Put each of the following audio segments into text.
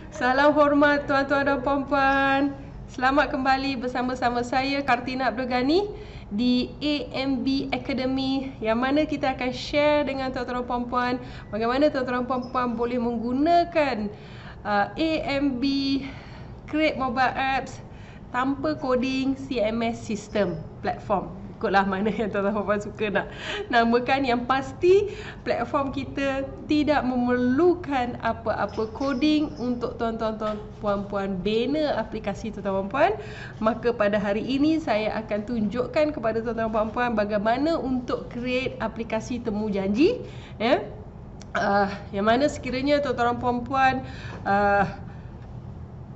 Salam hormat tuan-tuan dan puan-puan. Selamat kembali bersama-sama saya Kartina Abdul Ghani di AMB Academy, yang mana kita akan share dengan tuan-tuan dan puan-puan bagaimana tuan-tuan dan puan-puan boleh menggunakan AMB Create Mobile Apps tanpa coding CMS System platform. Ikutlah mana yang tuan-tuan dan puan-puan suka nak namakan. Yang pasti platform kita tidak memerlukan apa-apa coding untuk tuan-tuan dan puan-puan bina aplikasi tuan-tuan dan puan. Maka pada hari ini saya akan tunjukkan kepada tuan-tuan dan puan-puan bagaimana untuk create aplikasi temu janji, ya. Yang mana sekiranya tuan-tuan dan puan-puan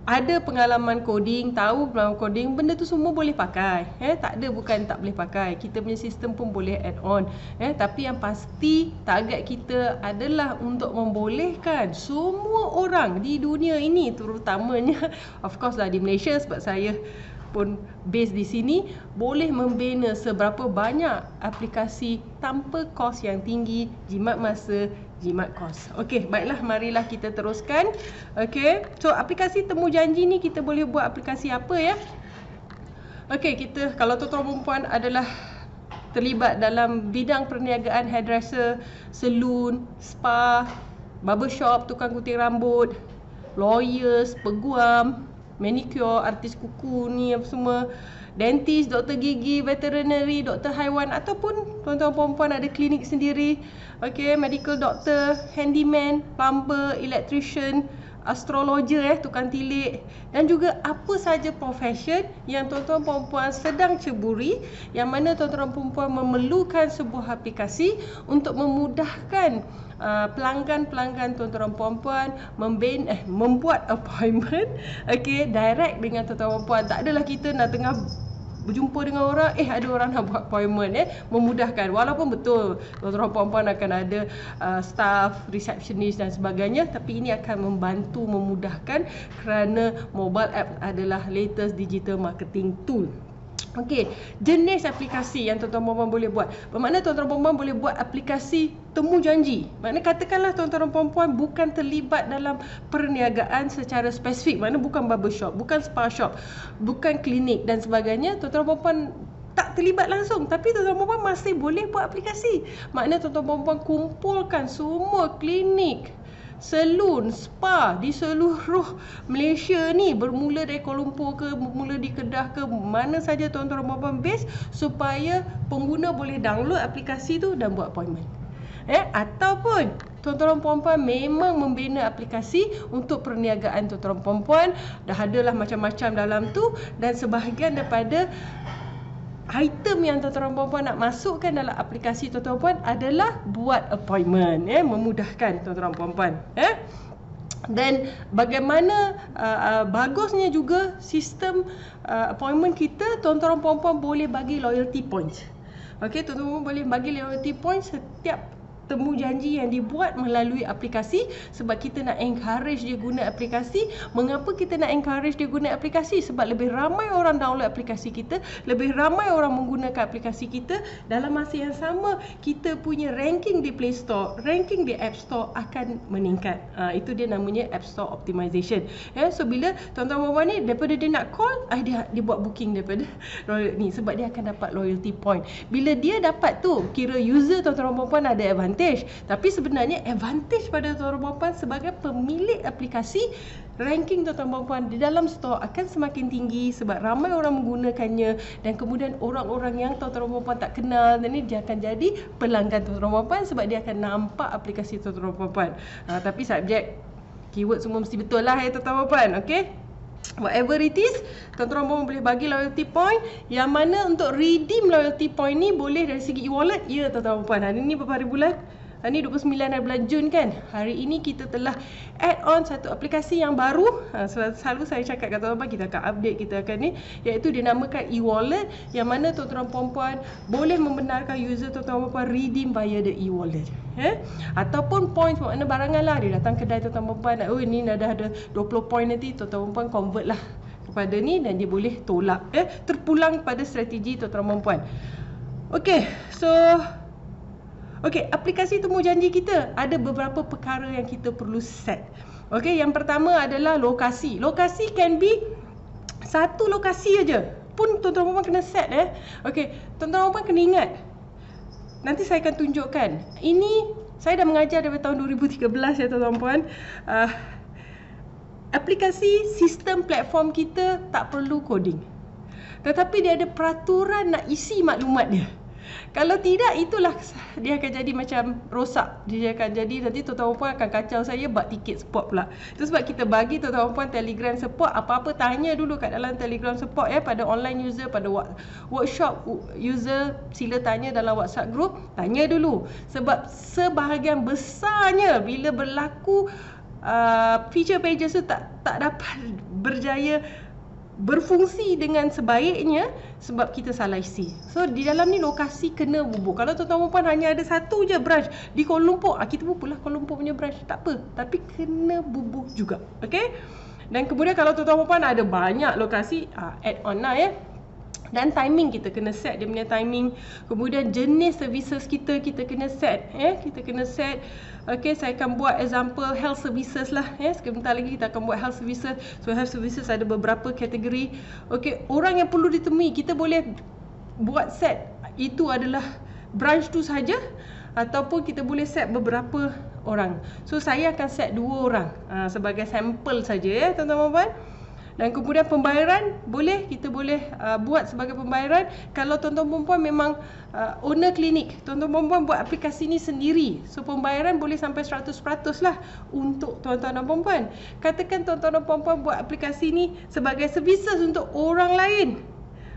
ada pengalaman coding, tahu pengalaman coding, benda tu semua boleh pakai. Tak ada, bukan tak boleh pakai. Kita punya sistem pun boleh add on. Tapi yang pasti target kita adalah untuk membolehkan semua orang di dunia ini, terutamanya of course lah di Malaysia, sebab saya pun base di sini, boleh membina seberapa banyak aplikasi tanpa kos yang tinggi, jimat masa, jimat kos. Okey, baiklah, marilah kita teruskan. Okey, so aplikasi temu janji ni kita boleh buat aplikasi apa, ya? Okey, kita kalau tuan-tuan perempuan adalah terlibat dalam bidang perniagaan hairdresser, salon, spa, barbershop, tukang gunting rambut, lawyers, peguam, manicure, artis kuku ni apa semua, dentist, doktor gigi, veterinary, doktor haiwan, ataupun tuan-tuan perempuan ada klinik sendiri, okey, medical doctor, handyman, plumber, electrician, astrologer, tukang tilik, dan juga apa saja profession yang tuan-tuan perempuan sedang ceburi, yang mana tuan-tuan perempuan memerlukan sebuah aplikasi untuk memudahkan pelanggan-pelanggan tuan-tuan perempuan membuat appointment, okey, direct dengan tuan-tuan perempuan. Tak adalah kita nak tengah berjumpa dengan orang, ada orang nak buat appointment, memudahkan. Walaupun betul tuan-tuan perempuan akan ada staff, receptionist dan sebagainya, tapi ini akan membantu memudahkan kerana mobile app adalah latest digital marketing tool. Okey, jenis aplikasi yang tuan-tuan perempuan boleh buat. Bermakna tuan-tuan perempuan boleh buat aplikasi temu janji. Makna katakanlah tuan-tuan perempuan bukan terlibat dalam perniagaan secara spesifik. Makna bukan barbershop, bukan spa shop, bukan klinik dan sebagainya. Tuan-tuan perempuan tak terlibat langsung, tapi tuan-tuan perempuan masih boleh buat aplikasi. Makna tuan-tuan perempuan kumpulkan semua klinik, salon, spa di seluruh Malaysia ni, bermula dari Kuala Lumpur ke, bermula di Kedah ke, mana saja tuan-tuan perempuan base, supaya pengguna boleh download aplikasi tu dan buat appointment. Ataupun tuan-tuan perempuan memang membina aplikasi untuk perniagaan tuan-tuan perempuan, dah adalah macam-macam dalam tu, dan sebahagian daripada item yang tuan-tuan perempuan nak masukkan dalam aplikasi tuan-tuan perempuan adalah buat appointment, memudahkan tuan-tuan perempuan. Dan bagaimana bagusnya juga sistem appointment kita, tuan-tuan perempuan boleh bagi loyalty points. Okey, tuan-tuan boleh bagi loyalty points setiap temu janji yang dibuat melalui aplikasi, sebab kita nak encourage dia guna aplikasi. Mengapa kita nak encourage dia guna aplikasi? Sebab lebih ramai orang download aplikasi kita, lebih ramai orang menggunakan aplikasi kita, dalam masa yang sama kita punya ranking di Play Store, ranking di App Store akan meningkat. Itu dia namanya App Store Optimization. So bila tuan-tuan perempuan ni, daripada dia nak call, dia buat booking daripada ni, sebab dia akan dapat loyalty point. Bila dia dapat tu, kira user tuan-tuan perempuan ada advantage. Tapi sebenarnya advantage pada tuan-tuan perempuan sebagai pemilik aplikasi, ranking tuan-tuan perempuan di dalam store akan semakin tinggi sebab ramai orang menggunakannya, dan kemudian orang-orang yang tuan-tuan perempuan tak kenal, dan ni dia akan jadi pelanggan tuan-tuan perempuan sebab dia akan nampak aplikasi tuan-tuan perempuan. Tapi subjek keyword semua mesti betul lah, tuan-tuan perempuan. Okey, whatever it is, tuan-tuan perempuan boleh bagi loyalty point, yang mana untuk redeem loyalty point ni boleh dari segi e-wallet. Ya tuan-tuan perempuan, hari ni berapa hari bulan? Hari ni 29 hari bulan Jun kan. Hari ini kita telah add on satu aplikasi yang baru. Selalu saya cakap kat tuan-tuan, kita akan update, kita akan ni, iaitu dinamakan e-wallet, yang mana tuan-tuan perempuan boleh membenarkan user tuan-tuan perempuan redeem via the e-wallet. Ataupun points, makna barangan lah, dia datang kedai tuan-tuan perempuan, ni dah ada 20 point, nanti tuan-tuan perempuan convert lah kepada ni, dan dia boleh tolak, terpulang pada strategi tuan-tuan perempuan. Okey, so Okey, aplikasi temu janji kita ada beberapa perkara yang kita perlu set. Okey, yang pertama adalah lokasi. Lokasi can be satu lokasi aja. Pun tuan-tuan puan kena set Okey, tuan-tuan puan kena ingat. Nanti saya akan tunjukkan. Ini saya dah mengajar daripada tahun 2013 ya tuan-tuan puan. Aplikasi sistem platform kita tak perlu coding. Tetapi dia ada peraturan nak isi maklumat dia. Kalau tidak, itulah dia akan jadi macam rosak. Dia akan jadi nanti tuan-tuan puan akan kacau saya bab tiket support pula. Itu sebab kita bagi tuan-tuan puan Telegram support. Apa-apa tanya dulu kat dalam Telegram support pada online user, pada workshop user, sila tanya dalam WhatsApp group. Tanya dulu. Sebab sebahagian besarnya bila berlaku feature pages tu tak dapat berjaya berfungsi dengan sebaiknya sebab kita salah isi. So di dalam ni lokasi kena bubuk. Kalau tuan-tuan puan hanya ada satu je branch di Kuala Lumpur, kita pun pula Kuala Lumpur punya branch, tak apa, tapi kena bubuk juga. Okey? Dan kemudian kalau tuan-tuan puan ada banyak lokasi, add on lah Dan timing kita kena set, dia punya timing. Kemudian jenis services kita kena set, kita kena set. Okey, saya akan buat example health services lah, sebentar lagi kita akan buat health services. So health services ada beberapa kategori. Okey, orang yang perlu ditemui, kita boleh buat set itu adalah branch tu saja, ataupun kita boleh set beberapa orang. So saya akan set 2 orang sebagai sampel saja tuan-tuan puan. Dan kemudian pembayaran kita boleh buat sebagai pembayaran. Kalau tuan-tuan perempuan memang owner klinik, tuan-tuan perempuan buat aplikasi ni sendiri, so pembayaran boleh sampai 100% lah untuk tuan-tuan dan perempuan. Katakan tuan-tuan dan perempuan buat aplikasi ni sebagai services untuk orang lain,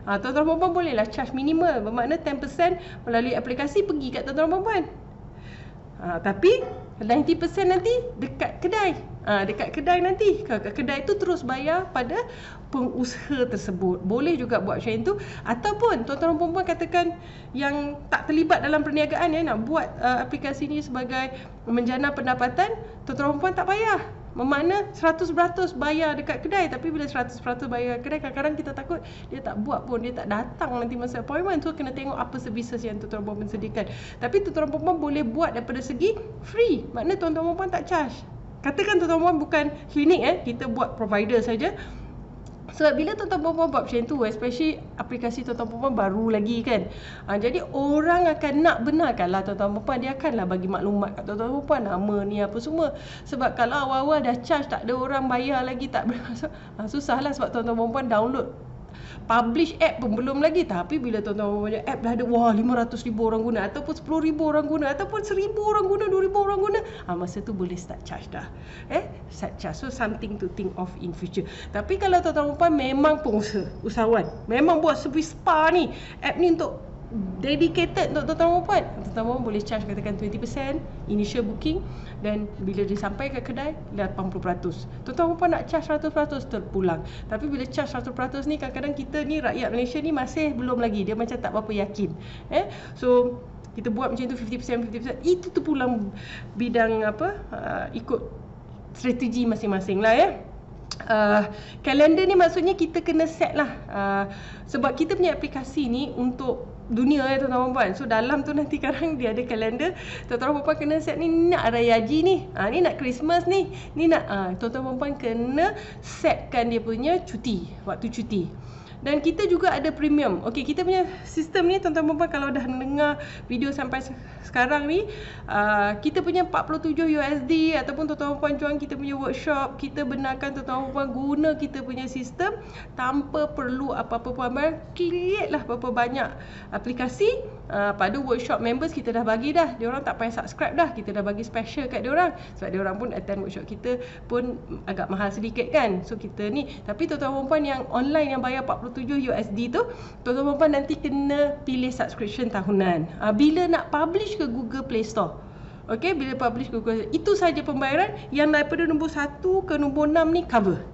tuan-tuan perempuan bolehlah charge minimal, bermakna 10% melalui aplikasi pergi kat tuan-tuan perempuan. Tapi 90% nanti dekat kedai. Dekat kedai nanti. Kedai tu terus bayar pada pengusaha tersebut. Boleh juga buat macam itu. Ataupun tuan-tuan perempuan katakan yang tak terlibat dalam perniagaan nak buat aplikasi ni sebagai menjana pendapatan, tuan-tuan perempuan tak payah. Bermakna 100% bayar dekat kedai. Tapi bila 100% bayar kedai, kadang-kadang kita takut dia tak buat pun, dia tak datang nanti masa appointment. So kena tengok apa services yang tuan-tuan perempuan sediakan. Tapi tuan-tuan perempuan boleh buat daripada segi free. Makna tuan-tuan perempuan tak charge. Katakan tuan-tuan perempuan bukan klinik, kita buat provider saja. Sebab bila tuan-tuan perempuan buat macam tu, especially aplikasi tuan-tuan perempuan baru lagi kan, jadi orang akan nak benarkanlah tuan-tuan perempuan, dia akanlah bagi maklumat kat tuan-tuan perempuan, nama ni apa semua. Sebab kalau awal-awal dah charge, tak ada orang bayar lagi, tak bermasuk, susahlah. Sebab tuan-tuan perempuan download, publish app pun belum lagi. Tapi bila tuan-tuan punya app dah ada 500,000 orang guna, ataupun 10,000 orang guna, ataupun 1,000 orang guna, 2,000 orang guna, masa tu boleh start charge dah. Start charge. So something to think of in future. Tapi kalau tuan-tuan perempuan memang pengusaha, usahawan, memang buat servis spa ni, app ni untuk dedicated untuk tuan-tuan perempuan, tuan-tuan perempuan boleh charge katakan 20% initial booking, dan bila dia sampai ke kedai 80%. Tuan-tuan perempuan nak charge 100% terpulang. Tapi bila charge 100% ni, kadang-kadang kita ni rakyat Malaysia ni masih belum lagi, dia macam tak berapa yakin. So kita buat macam tu 50%, itu terpulang bidang ikut strategi masing-masing lah kalender ni maksudnya kita kena set lah, sebab kita punya aplikasi ni untuk dunia tuan-tuan perempuan. So dalam tu nanti kadang dia ada kalender, tuan-tuan perempuan kena set ni nak Raya Haji ni, ni nak Christmas ni nak tuan-tuan perempuan kena setkan dia punya cuti, waktu cuti. Dan kita juga ada premium. Okey, kita punya sistem ni tuan-tuan perempuan kalau dah dengar video sampai sekarang ni, kita punya 47 USD ataupun tuan-tuan perempuan join kita punya workshop, kita benarkan tuan-tuan perempuan guna kita punya sistem tanpa perlu apa-apa pun. Create lah berapa banyak aplikasi. Pada workshop members kita dah bagi dah, diorang tak payah subscribe dah, kita dah bagi special kat diorang. Sebab diorang pun attend workshop kita pun agak mahal sedikit kan. So kita ni, tapi tuan-tuan perempuan yang online yang bayar 47 USD tu, tuan-tuan perempuan nanti kena pilih subscription tahunan. Bila nak publish ke Google Play Store, okey, bila publish ke Google, itu saja pembayaran. Yang daripada nombor 1 ke nombor 6 ni cover.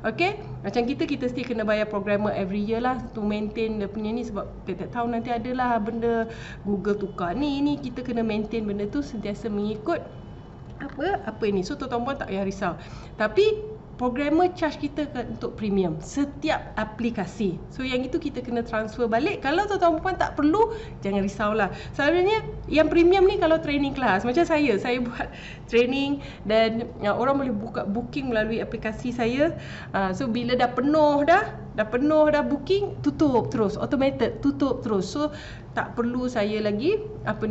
Okey, macam kita still kena bayar programmer every year lah to maintain dia punya ni, sebab tiap-tiap tahun nanti adalah benda Google tukar ni kita kena maintain benda tu sentiasa mengikut apa ini. So tuan-tuan tak payah risau. Tapi programmer charge kita untuk premium setiap aplikasi. So yang itu kita kena transfer balik. Kalau tuan-tuan puan tak perlu, jangan risaulah. Sebenarnya yang premium ni kalau training kelas, macam saya buat training dan orang boleh buka booking melalui aplikasi saya. So bila dah penuh dah booking, tutup terus, automated tutup terus. So tak perlu saya lagi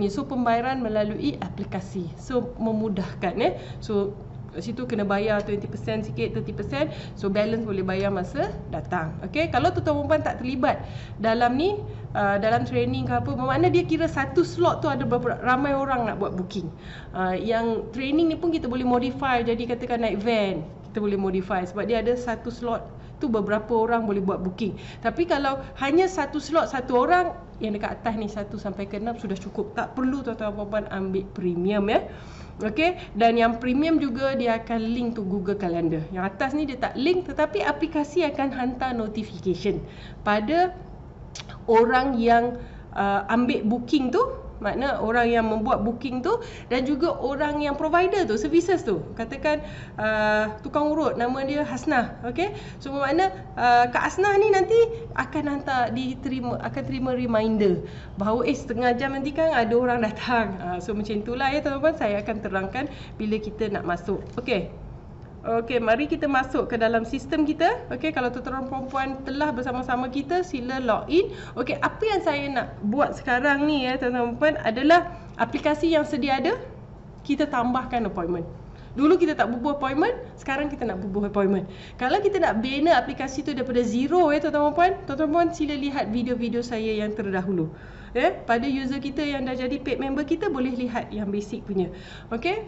so pembayaran melalui aplikasi. So memudahkan So kat situ kena bayar 20% sikit, 30%. So balance boleh bayar masa datang. Okay, kalau tuan-tuan perempuan tak terlibat dalam ni, dalam training ke apa, bermakna dia kira satu slot tu ada berapa ramai orang nak buat booking. Yang training ni pun kita boleh modify, jadi katakan naik van, kita boleh modify sebab dia ada satu slot tu beberapa orang boleh buat booking. Tapi kalau hanya satu slot satu orang, yang dekat atas ni 1 sampai ke 6 sudah cukup. Tak perlu tuan-tuan perempuan ambil premium Okey, dan yang premium juga dia akan link to Google Calendar. Yang atas ni dia tak link, tetapi aplikasi akan hantar notification pada orang yang ambil booking tu, makna orang yang membuat booking tu, dan juga orang yang provider tu, services tu. Katakan tukang urut, nama dia Hasnah. Okey, so bermakna Kak Hasnah ni nanti akan akan terima reminder bahawa setengah jam nanti kan ada orang datang. So macam itulah tuan-tuan, saya akan terangkan bila kita nak masuk. Okey, mari kita masuk ke dalam sistem kita. Okey, kalau tuan-tuan perempuan telah bersama-sama kita, sila login. Okey, apa yang saya nak buat sekarang ni tuan-tuan perempuan adalah aplikasi yang sedia ada, kita tambahkan appointment. Dulu kita tak bubuh appointment, sekarang kita nak bubuh appointment. Kalau kita nak bina aplikasi tu daripada zero tuan-tuan perempuan, tuan-tuan perempuan sila lihat video-video saya yang terdahulu. Pada user kita yang dah jadi paid member kita, boleh lihat yang basic punya. Okey,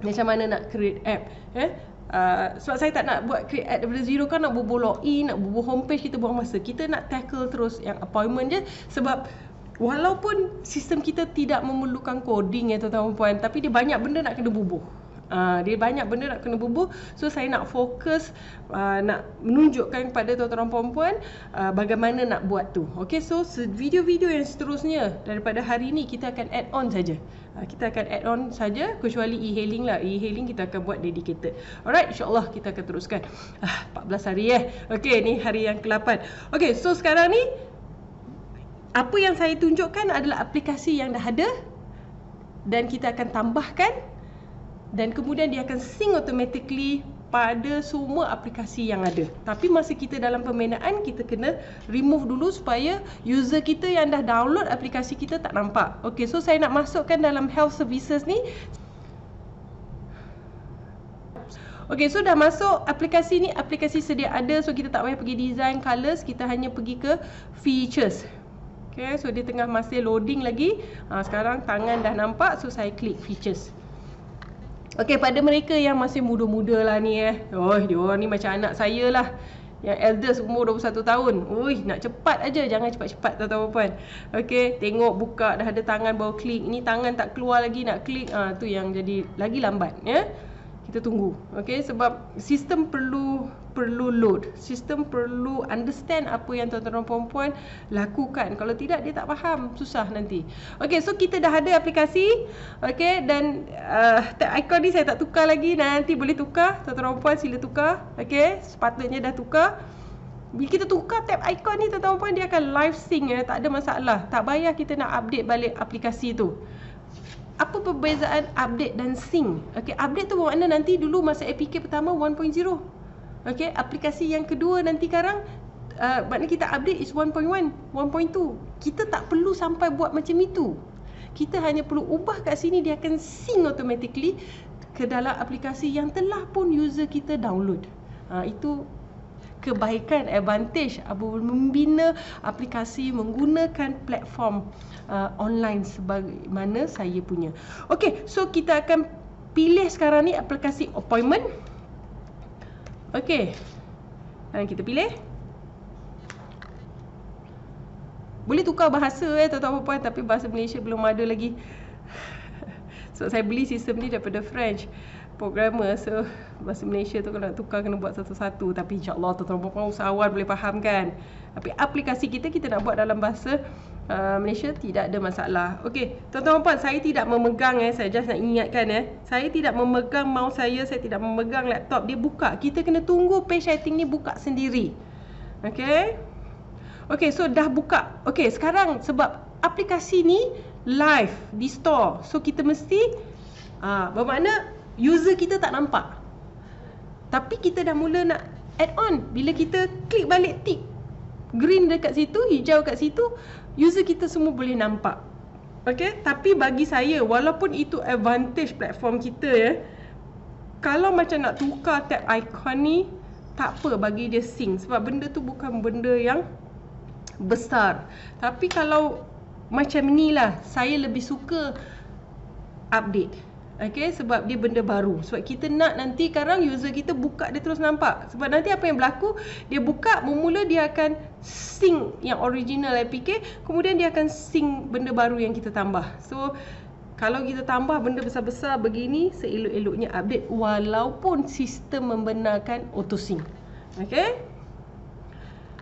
macam mana nak create app. Sebab saya tak nak buat create app daripada zero, kan nak bubuh login, nak bubuh homepage, kita buang masa. Kita nak tackle terus yang appointment je. Sebab walaupun sistem kita tidak memerlukan coding tuan-tuan perempuan, tapi dia banyak benda nak kena bubuh. So saya nak fokus nak menunjukkan kepada tuan-tuan perempuan bagaimana nak buat tu. Okey, so video-video yang seterusnya daripada hari ni kita akan add on saja. Kecuali e-hailing lah. E-hailing kita akan buat dedicated. Alright, insyaAllah kita akan teruskan. 14 hari Okey, ni hari yang ke-8. Okey, so sekarang ni apa yang saya tunjukkan adalah aplikasi yang dah ada, dan kita akan tambahkan, dan kemudian dia akan sync automatically pada semua aplikasi yang ada. Tapi masa kita dalam pembinaan, kita kena remove dulu supaya user kita yang dah download aplikasi kita tak nampak. Okey, so saya nak masukkan dalam health services ni. Okey, so dah masuk aplikasi ni, aplikasi sedia ada. So kita tak payah pergi design colors, kita hanya pergi ke features. Okey, so dia tengah masih loading lagi. Sekarang tangan dah nampak, so saya klik features. Okey, pada mereka yang masih muda-muda lah ni diorang ni macam anak saya lah, yang eldest umur 21 tahun. Nak cepat aja, jangan cepat-cepat tuan-tuan puan. Okey, tengok buka dah ada tangan baru klik. Ini tangan tak keluar lagi nak klik, tu yang jadi lagi lambat Kita tunggu. Okey, sebab sistem perlu load. Sistem perlu understand apa yang tuan-tuan perempuan lakukan. Kalau tidak, dia tak faham, susah nanti. Okey, so kita dah ada aplikasi. Okey, dan tab icon ni saya tak tukar lagi. Nanti boleh tukar. Tuan-tuan perempuan sila tukar. Okey, sepatutnya dah tukar. Bila kita tukar tab icon ni, tuan-tuan perempuan, dia akan live sync tak ada masalah. Tak payah kita nak update balik aplikasi tu. Apa perbezaan update dan sync? Okey, update tu bermakna nanti dulu masa APK pertama 1.0. Okey, aplikasi yang kedua nanti sekarang maknanya kita update is 1.1, 1.2. Kita tak perlu sampai buat macam itu. Kita hanya perlu ubah kat sini, dia akan sync automatically ke dalam aplikasi yang telah pun user kita download. Itu kebaikan, advantage membina aplikasi menggunakan platform online sebagaimana saya punya. Okey, so kita akan pilih sekarang ni aplikasi appointment. Okey, dan kita pilih. Boleh tukar bahasa tuan-tuan puan, tapi bahasa Malaysia belum ada lagi. So saya beli sistem ni daripada French programmer. So bahasa Malaysia tu kalau nak tukar kena buat satu-satu. Tapi insyaAllah tuan-tuan puan usahawan boleh faham kan. Tapi aplikasi kita nak buat dalam bahasa Malaysia tidak ada masalah. Okey, tuan-tuan dan puan, saya tidak memegang saya just nak ingatkan saya tidak memegang mouse saya tidak memegang laptop, dia buka. Kita kena tunggu page setting ni buka sendiri. Okey. Okey, so dah buka. Okey, sekarang sebab aplikasi ni live di store. So kita mesti bermakna user kita tak nampak. Tapi kita dah mula nak add on. Bila kita klik balik tick green dekat situ, hijau kat situ, user kita semua boleh nampak. Okey, tapi bagi saya walaupun itu advantage platform kita kalau macam nak tukar tab icon ni tak apa, bagi dia sync sebab benda tu bukan benda yang besar. Tapi kalau macam ni lah, saya lebih suka update. Okay, sebab dia benda baru. Sebab kita nak nanti sekarang user kita buka dia terus nampak. Sebab nanti apa yang berlaku, dia buka, bermula dia akan sync yang original APK, kemudian dia akan sync benda baru yang kita tambah. So kalau kita tambah benda besar-besar begini, seelok-eloknya update walaupun sistem membenarkan auto sync. Okay,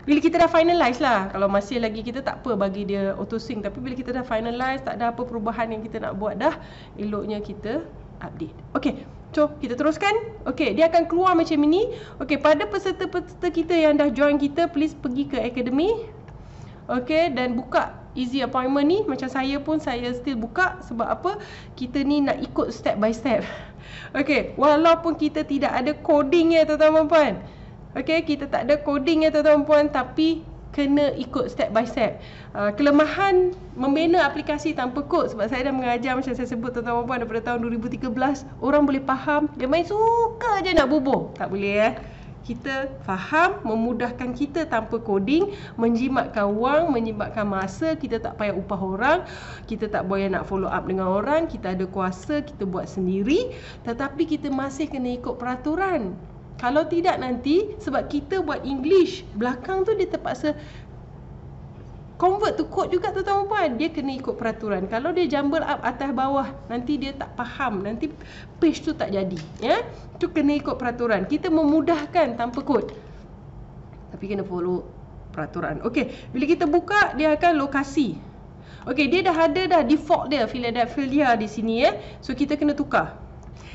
bila kita dah finalize lah. Kalau masih lagi kita tak apa bagi dia auto sync. Tapi bila kita dah finalize, tak ada apa perubahan yang kita nak buat dah, eloknya kita update. Okay, so kita teruskan. Okay, dia akan keluar macam ini. Okay, pada peserta-peserta kita yang dah join kita, please pergi ke Academy. Okay, dan buka easy appointment ni. Macam saya pun, saya still buka. Sebab apa? Kita ni nak ikut step by step. Okay, walaupun kita tidak ada coding tuan-tuan dan puan. Okay, kita tak ada coding tuan-tuan dan puan, tapi kena ikut step by step. Kelemahan membina aplikasi tanpa kod, sebab saya dah mengajar macam saya sebut tuan-tuan dan puan daripada tahun 2013. Orang boleh faham, dia main suka je nak bubuh. Tak boleh Kita faham, memudahkan kita tanpa coding, menjimatkan wang, menjimatkan masa. Kita tak payah upah orang, kita tak boleh nak follow up dengan orang. Kita ada kuasa, kita buat sendiri. Tetapi kita masih kena ikut peraturan. Kalau tidak nanti, sebab kita buat English, belakang tu dia terpaksa convert to code juga tuan-tuan dan puan. Dia kena ikut peraturan. Kalau dia jumble up atas bawah, nanti dia tak faham, nanti page tu tak jadi. Tu kena ikut peraturan. Kita memudahkan tanpa kod, tapi kena follow peraturan. Okey, bila kita buka, dia akan lokasi. Okey, dia dah ada dah default dia Philadelphia di sini So kita kena tukar.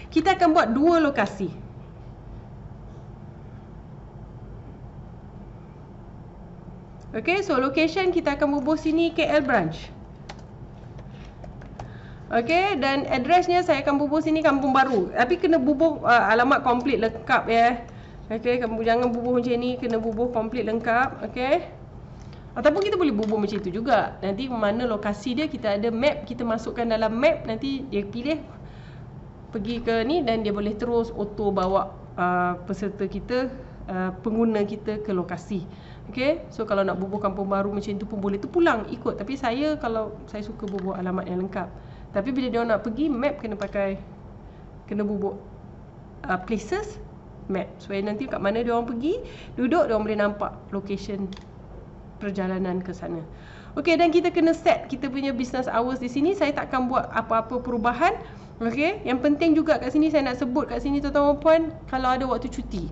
Kita akan buat dua lokasi. Okay, so location kita akan bubuh sini KL branch. Okay, dan addressnya saya akan bubuh sini Kampung Baru. Tapi kena bubuh alamat komplit lengkap Okay, kamu jangan bubuh macam ni, kena bubuh komplit lengkap. Okay, ataupun kita boleh bubuh macam itu juga. Nanti mana lokasi dia, kita ada map, kita masukkan dalam map, nanti dia pilih pergi ke ni dan dia boleh terus auto bawa peserta kita, pengguna kita ke lokasi. Okay, so kalau nak bubuh Kampung Baru macam tu pun boleh, tu pulang ikut. Tapi saya suka bubuh alamat yang lengkap. Tapi bila dia nak pergi, map kena bubuh places, map, supaya nanti kat mana dia orang pergi, duduk, dia orang boleh nampak location perjalanan ke sana. Okay, dan kita kena set kita punya business hours di sini. Saya takkan buat apa-apa perubahan. Okay, yang penting juga kat sini saya nak sebut kat sini tuan-tuan dan puan, kalau ada waktu cuti,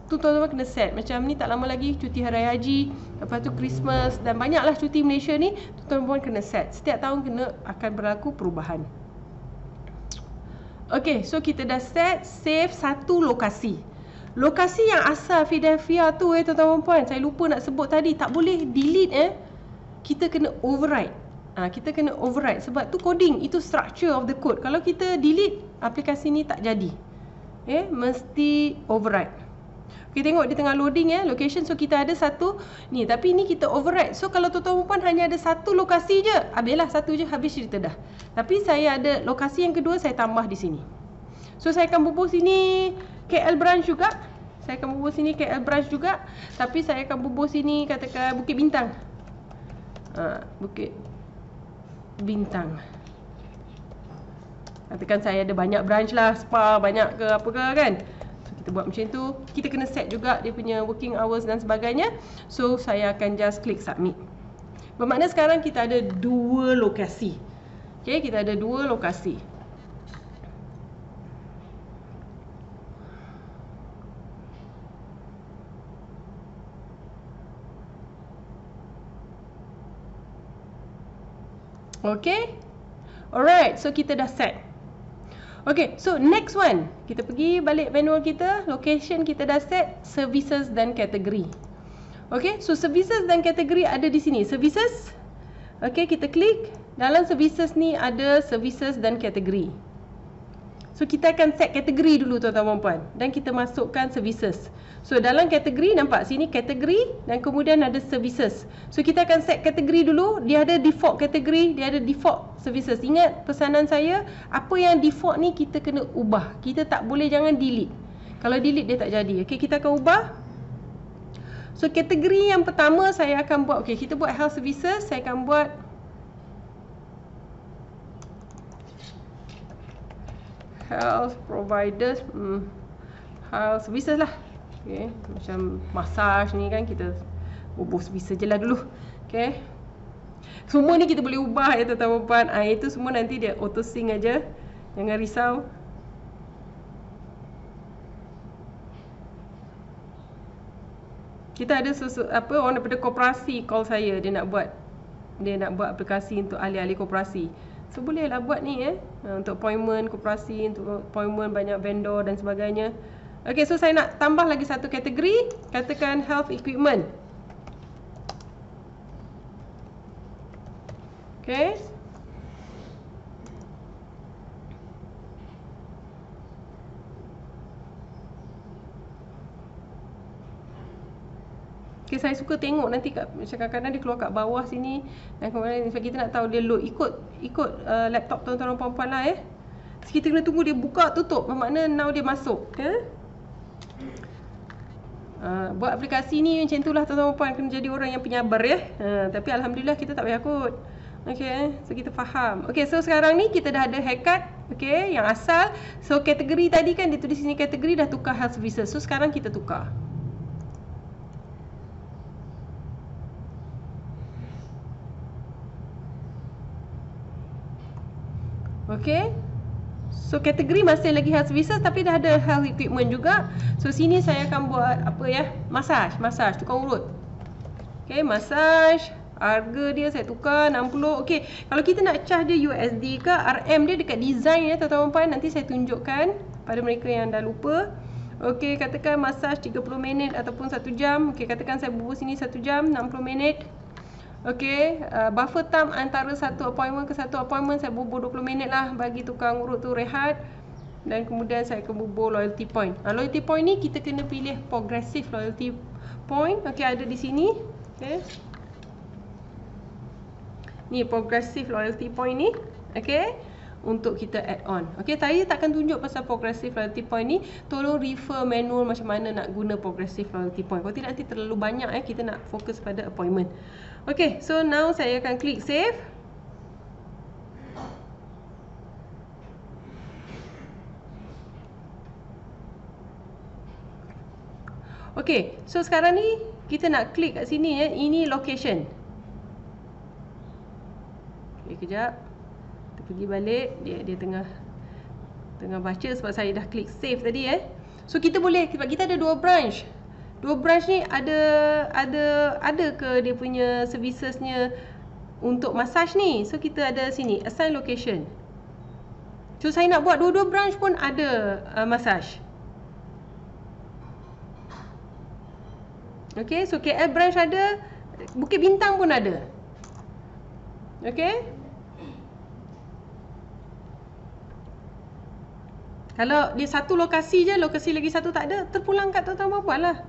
tu tuan-tuan kena set. Macam ni tak lama lagi cuti Hari Haji, lepas tu Christmas dan banyaklah cuti Malaysia ni, tuan-tuan kena set. Setiap tahun akan berlaku perubahan. Okay, so kita dah set, save satu lokasi. Lokasi yang asal Philadelphia tu tuan-tuan dan puan, saya lupa nak sebut tadi, tak boleh delete kita kena override. Kita kena override sebab tu coding, itu structure of the code. Kalau kita delete, aplikasi ni tak jadi. Mesti override. Kita tengok di tengah loading location. So kita ada satu ni, tapi ni kita override. So kalau tuan-tuan puan hanya ada satu lokasi je, habislah satu je, habis cerita dah. Tapi saya ada lokasi yang kedua, saya tambah di sini. So saya akan bubuh sini KL branch juga. Saya akan bubuh sini KL branch juga. Tapi saya akan bubuh sini katakan Bukit Bintang. Bukit Bintang. Katakan saya ada banyak branch lah, spa banyak ke apa ke kan. So kita buat macam tu. Kita kena set juga dia punya working hours dan sebagainya. So saya akan just klik submit. Bermakna sekarang kita ada dua lokasi. Okay, kita ada dua lokasi. Okay. Alright, so kita dah set. Okay, so next one. Kita pergi balik manual kita. Location kita dah set. Services dan kategori. Okay, so services dan kategori ada di sini. Services. Okay, kita klik. Dalam services ni ada services dan kategori. So kita akan set kategori dulu tuan-tuan dan puan. Dan kita masukkan services. So dalam kategori, nampak sini kategori dan kemudian ada services. So kita akan set kategori dulu. Dia ada default kategori, dia ada default services. Ingat pesanan saya, apa yang default ni kita kena ubah. Kita tak boleh, jangan delete. Kalau delete dia tak jadi. Okay, kita akan ubah. So kategori yang pertama saya akan buat, okay, kita buat health services. Saya akan buat health providers, health services lah. Okay, macam massage ni kan, kita bubuh services je lah dulu. Okay, semua ni kita boleh ubah ya tuan-tuan puan. Itu semua nanti dia auto sync aja. Jangan risau. Kita ada orang daripada koperasi call saya, dia nak buat aplikasi untuk ahli-ahli koperasi. So bolehlah buat ni untuk appointment koperasi, untuk appointment banyak vendor dan sebagainya. Okay, so saya nak tambah lagi satu kategori. Katakan health equipment. Okay. Okay, saya suka tengok nanti kadang-kadang dia keluar kat bawah sini. Dan kemudian sebab kita nak tahu dia load ikut laptop tuan-tuan dan puan-puan lah So, kita kena tunggu dia buka tutup. Bermakna now dia masuk. Buat aplikasi ni macam itulah tuan-tuan dan puan, kena jadi orang yang penyabar tapi alhamdulillah kita tak payah kod. Okay, so kita faham. Okay, so sekarang ni kita dah ada haircut. Okay, yang asal. So kategori tadi kan dia tulis sini kategori, dah tukar health services. So sekarang kita tukar. Okay, so kategori masih lagi health services tapi dah ada health equipment juga. So sini saya akan buat massage, tukar urut. Okay, massage, harga dia saya tukar 60. Okay, kalau kita nak charge dia USD ke RM dia dekat design tuan-tuan puan, nanti saya tunjukkan pada mereka yang dah lupa. Okay, katakan massage 30 minit ataupun 1 jam. Okay, katakan saya bubuh sini 1 jam 60 minit. Okay, buffer time antara satu appointment ke satu appointment saya bubuh 20 minit lah, bagi tukang urut tu rehat. Dan kemudian saya akan bubuh loyalty point. Loyalty point ni kita kena pilih progressive loyalty point. Okay, ada di sini. Okay, ni progressive loyalty point ni. Okay, untuk kita add on. Okay, saya takkan tunjuk pasal progressive loyalty point ni. Tolong refer manual macam mana nak guna progressive loyalty point. Kalau tidak nanti terlalu banyak kita nak fokus pada appointment. Okay, so now saya akan klik save. Okay, so sekarang ni kita nak klik kat sini ini location. Okay, kejap. Kita pergi balik, dia tengah baca sebab saya dah klik save tadi So kita boleh, sebab kita ada dua branch. Dua branch ni ada ke dia punya servicesnya untuk massage ni. So kita ada sini assign location. So saya nak buat dua-dua branch pun ada massage. Okay, so KL branch ada, Bukit Bintang pun ada. Okay, kalau dia satu lokasi je, lokasi lagi satu tak ada, terpulang kat tuan-tuan puan lah.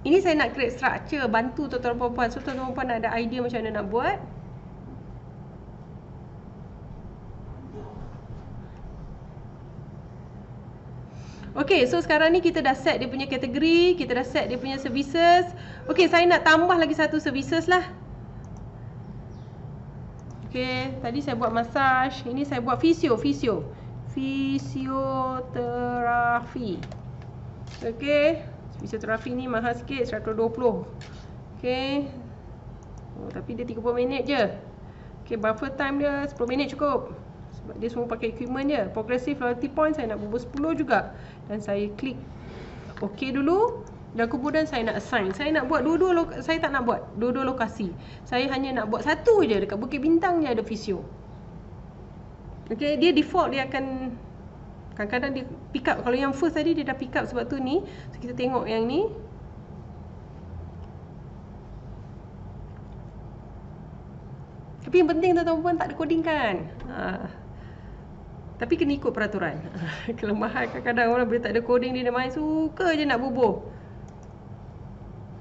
Ini saya nak create structure, bantu tuan-tuan puan-puan. So tuan-tuan puan ada idea macam mana nak buat. Okay, so sekarang ni kita dah set dia punya kategori, kita dah set dia punya services. Okay, saya nak tambah lagi satu services lah. Okay, tadi saya buat massage, ini saya buat fisioterapi. Okay, fisioterapi ni mahal sikit, 120. Okay, tapi dia 30 minit je. Okay, buffer time dia 10 minit cukup, sebab dia semua pakai equipment je. Progressive loyalty point saya nak bubuh 10 juga. Dan saya klik OK dulu. Dan kemudian saya nak assign. Saya nak buat dua-dua, saya tak nak buat dua-dua lokasi. Saya hanya nak buat satu je, dekat Bukit Bintang je ada fisio. Okay, dia default dia akan kadang-kadang dia pick up. Kalau yang first tadi dia dah pick up sebab tu ni. So kita tengok yang ni. Tapi yang penting tuan-tuan puan tak ada coding kan. Tapi kena ikut peraturan. Kelemahan kadang-kadang orang bila tak ada coding dia main suka je nak bubuh.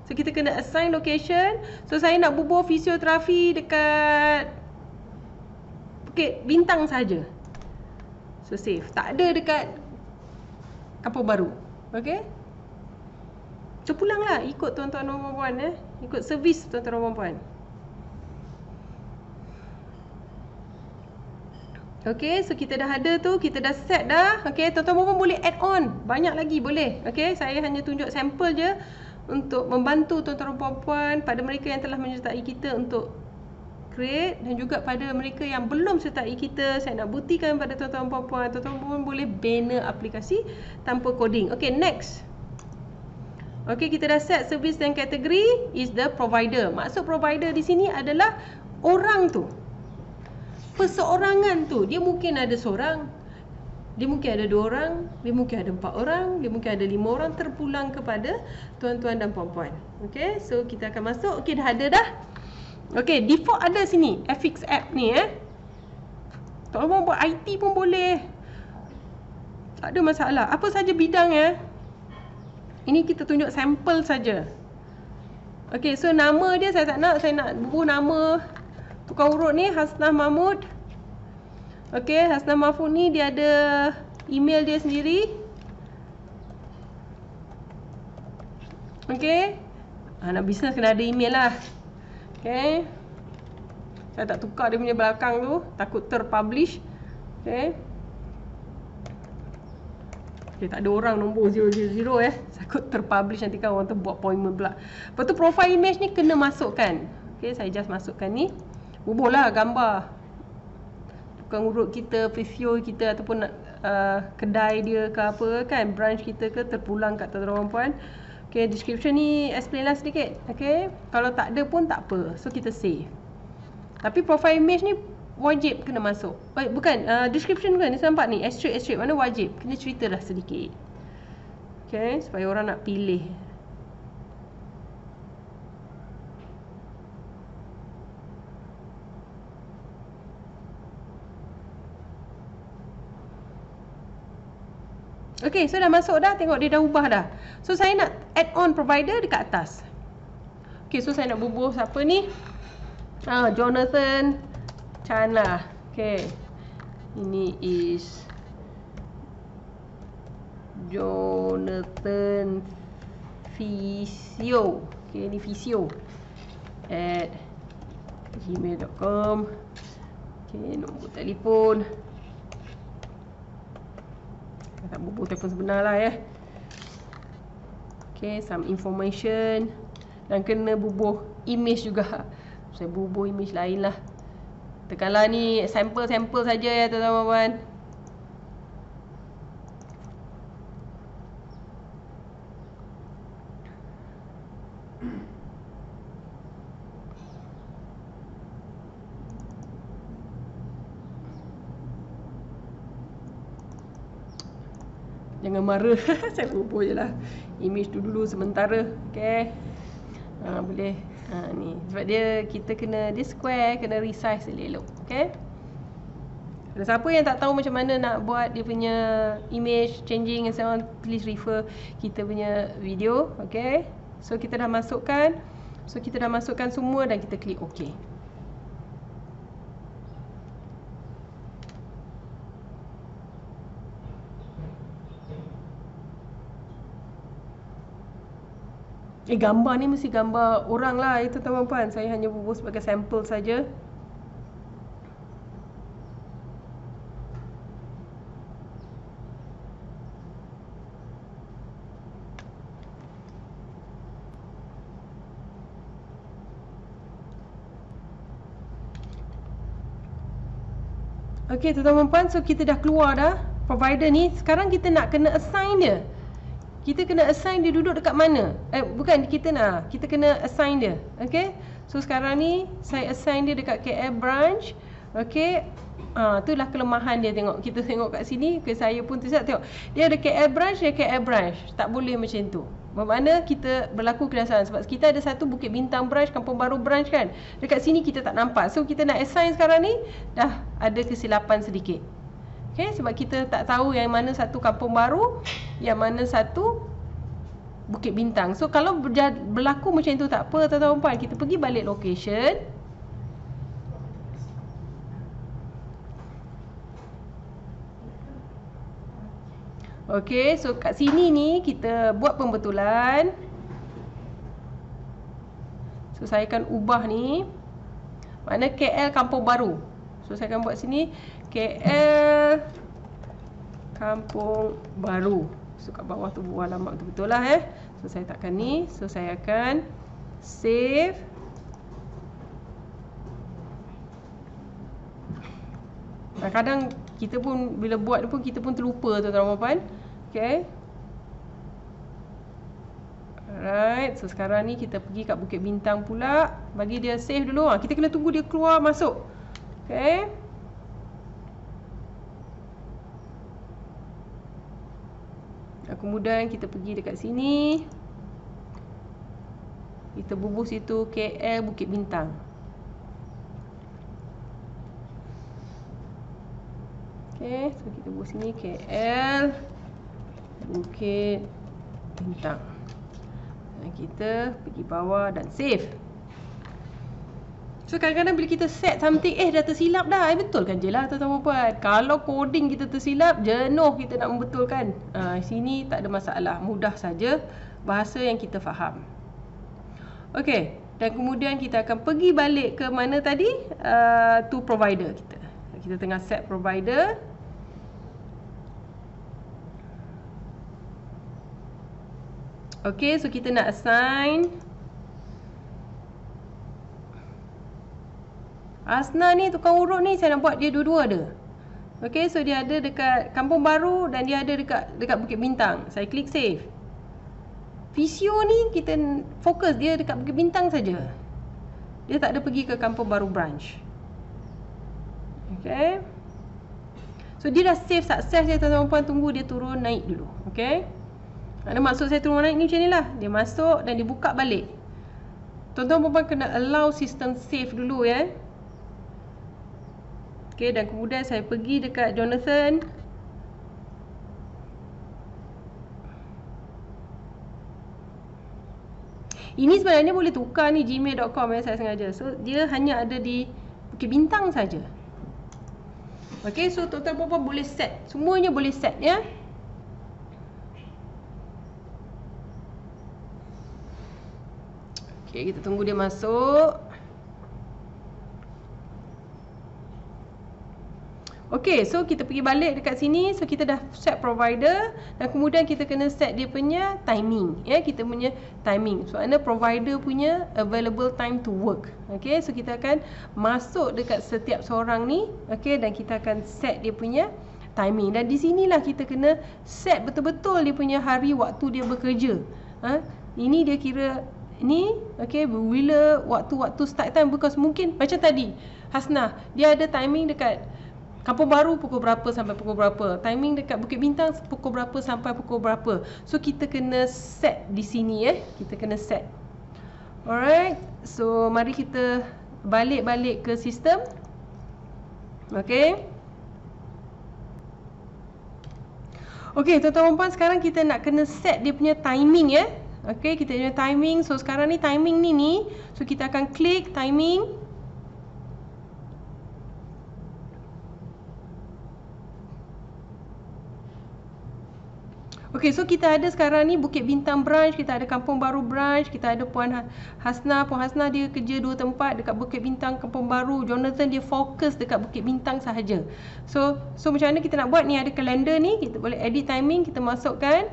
So kita kena assign location. So saya nak bubuh fisioterapi dekat Bukit Bintang saja. So save. Tak ada dekat Kampung Baru. Okay. So pulanglah ikut tuan-tuan dan puan-puan. Ikut servis tuan-tuan dan puan-puan. Okay, so kita dah ada tu, kita dah set dah. Okay, tuan-tuan pun boleh add on. Banyak lagi boleh. Okay, saya hanya tunjuk sampel je untuk membantu tuan-tuan dan puan-puan pada mereka yang telah menyertai kita untuk create, dan juga pada mereka yang belum sertai kita. Saya nak buktikan pada tuan-tuan dan puan-puan, tuan-tuan pun boleh bina aplikasi tanpa coding. Okay, next. Okay, kita dah set service dan kategori is the provider. Maksud provider di sini adalah orang tu. Perseorangan tu, dia mungkin ada seorang, dia mungkin ada 2 orang, dia mungkin ada 4 orang, dia mungkin ada 5 orang, terpulang kepada tuan-tuan dan puan-puan. Okay, so kita akan masuk. Okay, dah ada dah. Okay, default ada sini, FX app ni tuan-tuan buat IT pun boleh. Tak ada masalah. Apa saja bidang ini kita tunjuk sampel saja. Okay, so nama dia saya tak nak, saya nak bubuh nama tukang urut ni Hasnah Mahmud. Okay, Hasnah Mahmud ni dia ada email dia sendiri. Okay, nak bisnes kena ada email lah. Okay, saya tak tukar dia punya belakang tu, takut terpublish. Okay, okay, tak ada orang nombor 000 takut terpublish, nanti kan orang tu buat appointment pula. Lepas tu profile image ni kena masukkan. Okay, saya just masukkan ni. Bubuhlah gambar tukang urut kita, fisio kita, ataupun kedai dia ke apa kan, branch kita ke, terpulang kat tuan-tuan puan. Okay, description ni explain lah sedikit. Okay, kalau tak ada pun tak apa, so kita save. Tapi profile image ni wajib kena masuk. Bukan, description kan, ni nampak ni asterisk, mana wajib, kena cerita dah sedikit. Okay, supaya orang nak pilih. Okay, so dah masuk dah. Tengok dia dah ubah dah. So saya nak add on provider dekat atas. Okay, so saya nak bubuh siapa ni? Jonathan Chan lah. Okay, ini is Jonathan Fisio. Okay, ni Fisio at gmail.com. Okay, nombor telefon. Tak bubuh telefon sebenar lah Okay, some information. Dan kena bubuh image juga. Saya bubuh image lain lah. Tekanlah ni sampel-sampel saja tuan-tuan. Jangan marah. Saya bubuh je lah image tu dulu sementara. Okay, boleh. Ni sebab dia, kita kena, dia square, kena resize elok-elok. Okay, ada siapa yang tak tahu macam mana nak buat dia punya image changing and so on, please refer kita punya video. Okay, so kita dah masukkan. So kita dah masukkan semua dan kita klik OK. Gambar ni mesti gambar orang lah itu tuan-tuan. Saya hanya bubuh sebagai sampel saja. Okey tuan-tuan dan puan, so kita dah keluar dah provider ni. Sekarang kita nak kena assign dia. kita kena assign dia duduk dekat mana. Bukan kita kena assign dia. Okay. So sekarang ni saya assign dia dekat KL branch. Okay. Itulah kelemahan dia, tengok. Kita tengok kat sini, saya pun tersilap tengok. Dia ada KL branch, dia KL branch. Tak boleh macam tu. Bermakna kita berlaku kedasaan. Sebab kita ada satu Bukit Bintang branch, Kampung Baru branch kan. Dekat sini kita tak nampak. So kita nak assign sekarang ni, dah ada kesilapan sedikit. Okay, sebab kita tak tahu yang mana satu Kampung Baru, yang mana satu Bukit Bintang. So kalau berlaku macam tu tak apa, tuan-tuan puan, kita pergi balik location. Okay, so kat sini ni kita buat pembetulan. So saya akan ubah ni, mana KL Kampung Baru. So saya akan buat sini KL Kampung Baru. So kat bawah tu buat alamat betul-betul lah So saya takkan ni. So saya akan save. Kadang kita pun bila buat pun kita pun terlupa, tuan-tuan puan. Okay. Alright, so sekarang ni kita pergi kat Bukit Bintang pula. Bagi dia save dulu. Kita kena tunggu dia keluar masuk. Okay. Kemudian kita pergi dekat sini. Kita bubuh situ KL Bukit Bintang. Okay, so kita buat sini KL Bukit Bintang. Dan kita pergi bawah dan save. So kadang-kadang bila kita set something, dah tersilap dah. Betulkan je lah, tuan-tuan puan. Kalau coding kita tersilap, jenuh kita nak membetulkan. Sini tak ada masalah, mudah saja. Bahasa yang kita faham. Okay, dan kemudian kita akan pergi balik ke mana tadi? To provider kita. Kita tengah set provider. Okay, so kita nak assign Asna ni, tukang urut ni, saya nak buat dia dua-dua ada. Okay, so dia ada dekat Kampung Baru dan dia ada dekat Bukit Bintang. Saya klik save. Visio ni kita fokus dia dekat Bukit Bintang saja. Dia tak ada pergi ke Kampung Baru branch. Okay. So dia dah save sukses dia, tuan-tuan puan. Tunggu dia turun naik dulu. Okay. Ada maksud saya turun naik ni macam ni lah. Dia masuk dan dia buka balik. Tuan-tuan puan kena allow sistem save dulu ya. Okay, dan kemudian saya pergi dekat Jonathan. Ini sebenarnya boleh tukar ni gmail.com saya sengaja. So dia hanya ada di Bukit Bintang saja. Okay, so tuan-tuan puan boleh set. Semuanya boleh set ya. Okay, kita tunggu dia masuk. Okay, so kita pergi balik dekat sini. So kita dah set provider. Dan kemudian kita kena set dia punya timing ya, kita punya timing. So mana provider punya available time to work. Okay, so kita akan masuk dekat setiap seorang ni. Okay, dan kita akan set dia punya timing. Dan di sinilah kita kena set betul-betul dia punya hari waktu dia bekerja. Ini dia kira ni, okay, bila waktu-waktu start time. Because mungkin macam tadi Hasnah, dia ada timing dekat Kampung Baru pukul berapa sampai pukul berapa. Timing dekat Bukit Bintang pukul berapa sampai pukul berapa. So kita kena set di sini kita kena set. Alright. So mari kita balik-balik ke sistem. Okay. Okay, tuan-tuan puan, sekarang kita nak kena set dia punya timing Okay, kita punya timing. So sekarang ni timing ni. So kita akan klik timing. Okay, so kita ada sekarang ni Bukit Bintang branch, kita ada Kampung Baru branch, kita ada Puan Hasnah. Puan Hasnah dia kerja dua tempat dekat Bukit Bintang, Kampung Baru. Jonathan dia fokus dekat Bukit Bintang sahaja. So macam mana kita nak buat ni? Ada kalender ni, kita boleh edit timing, kita masukkan.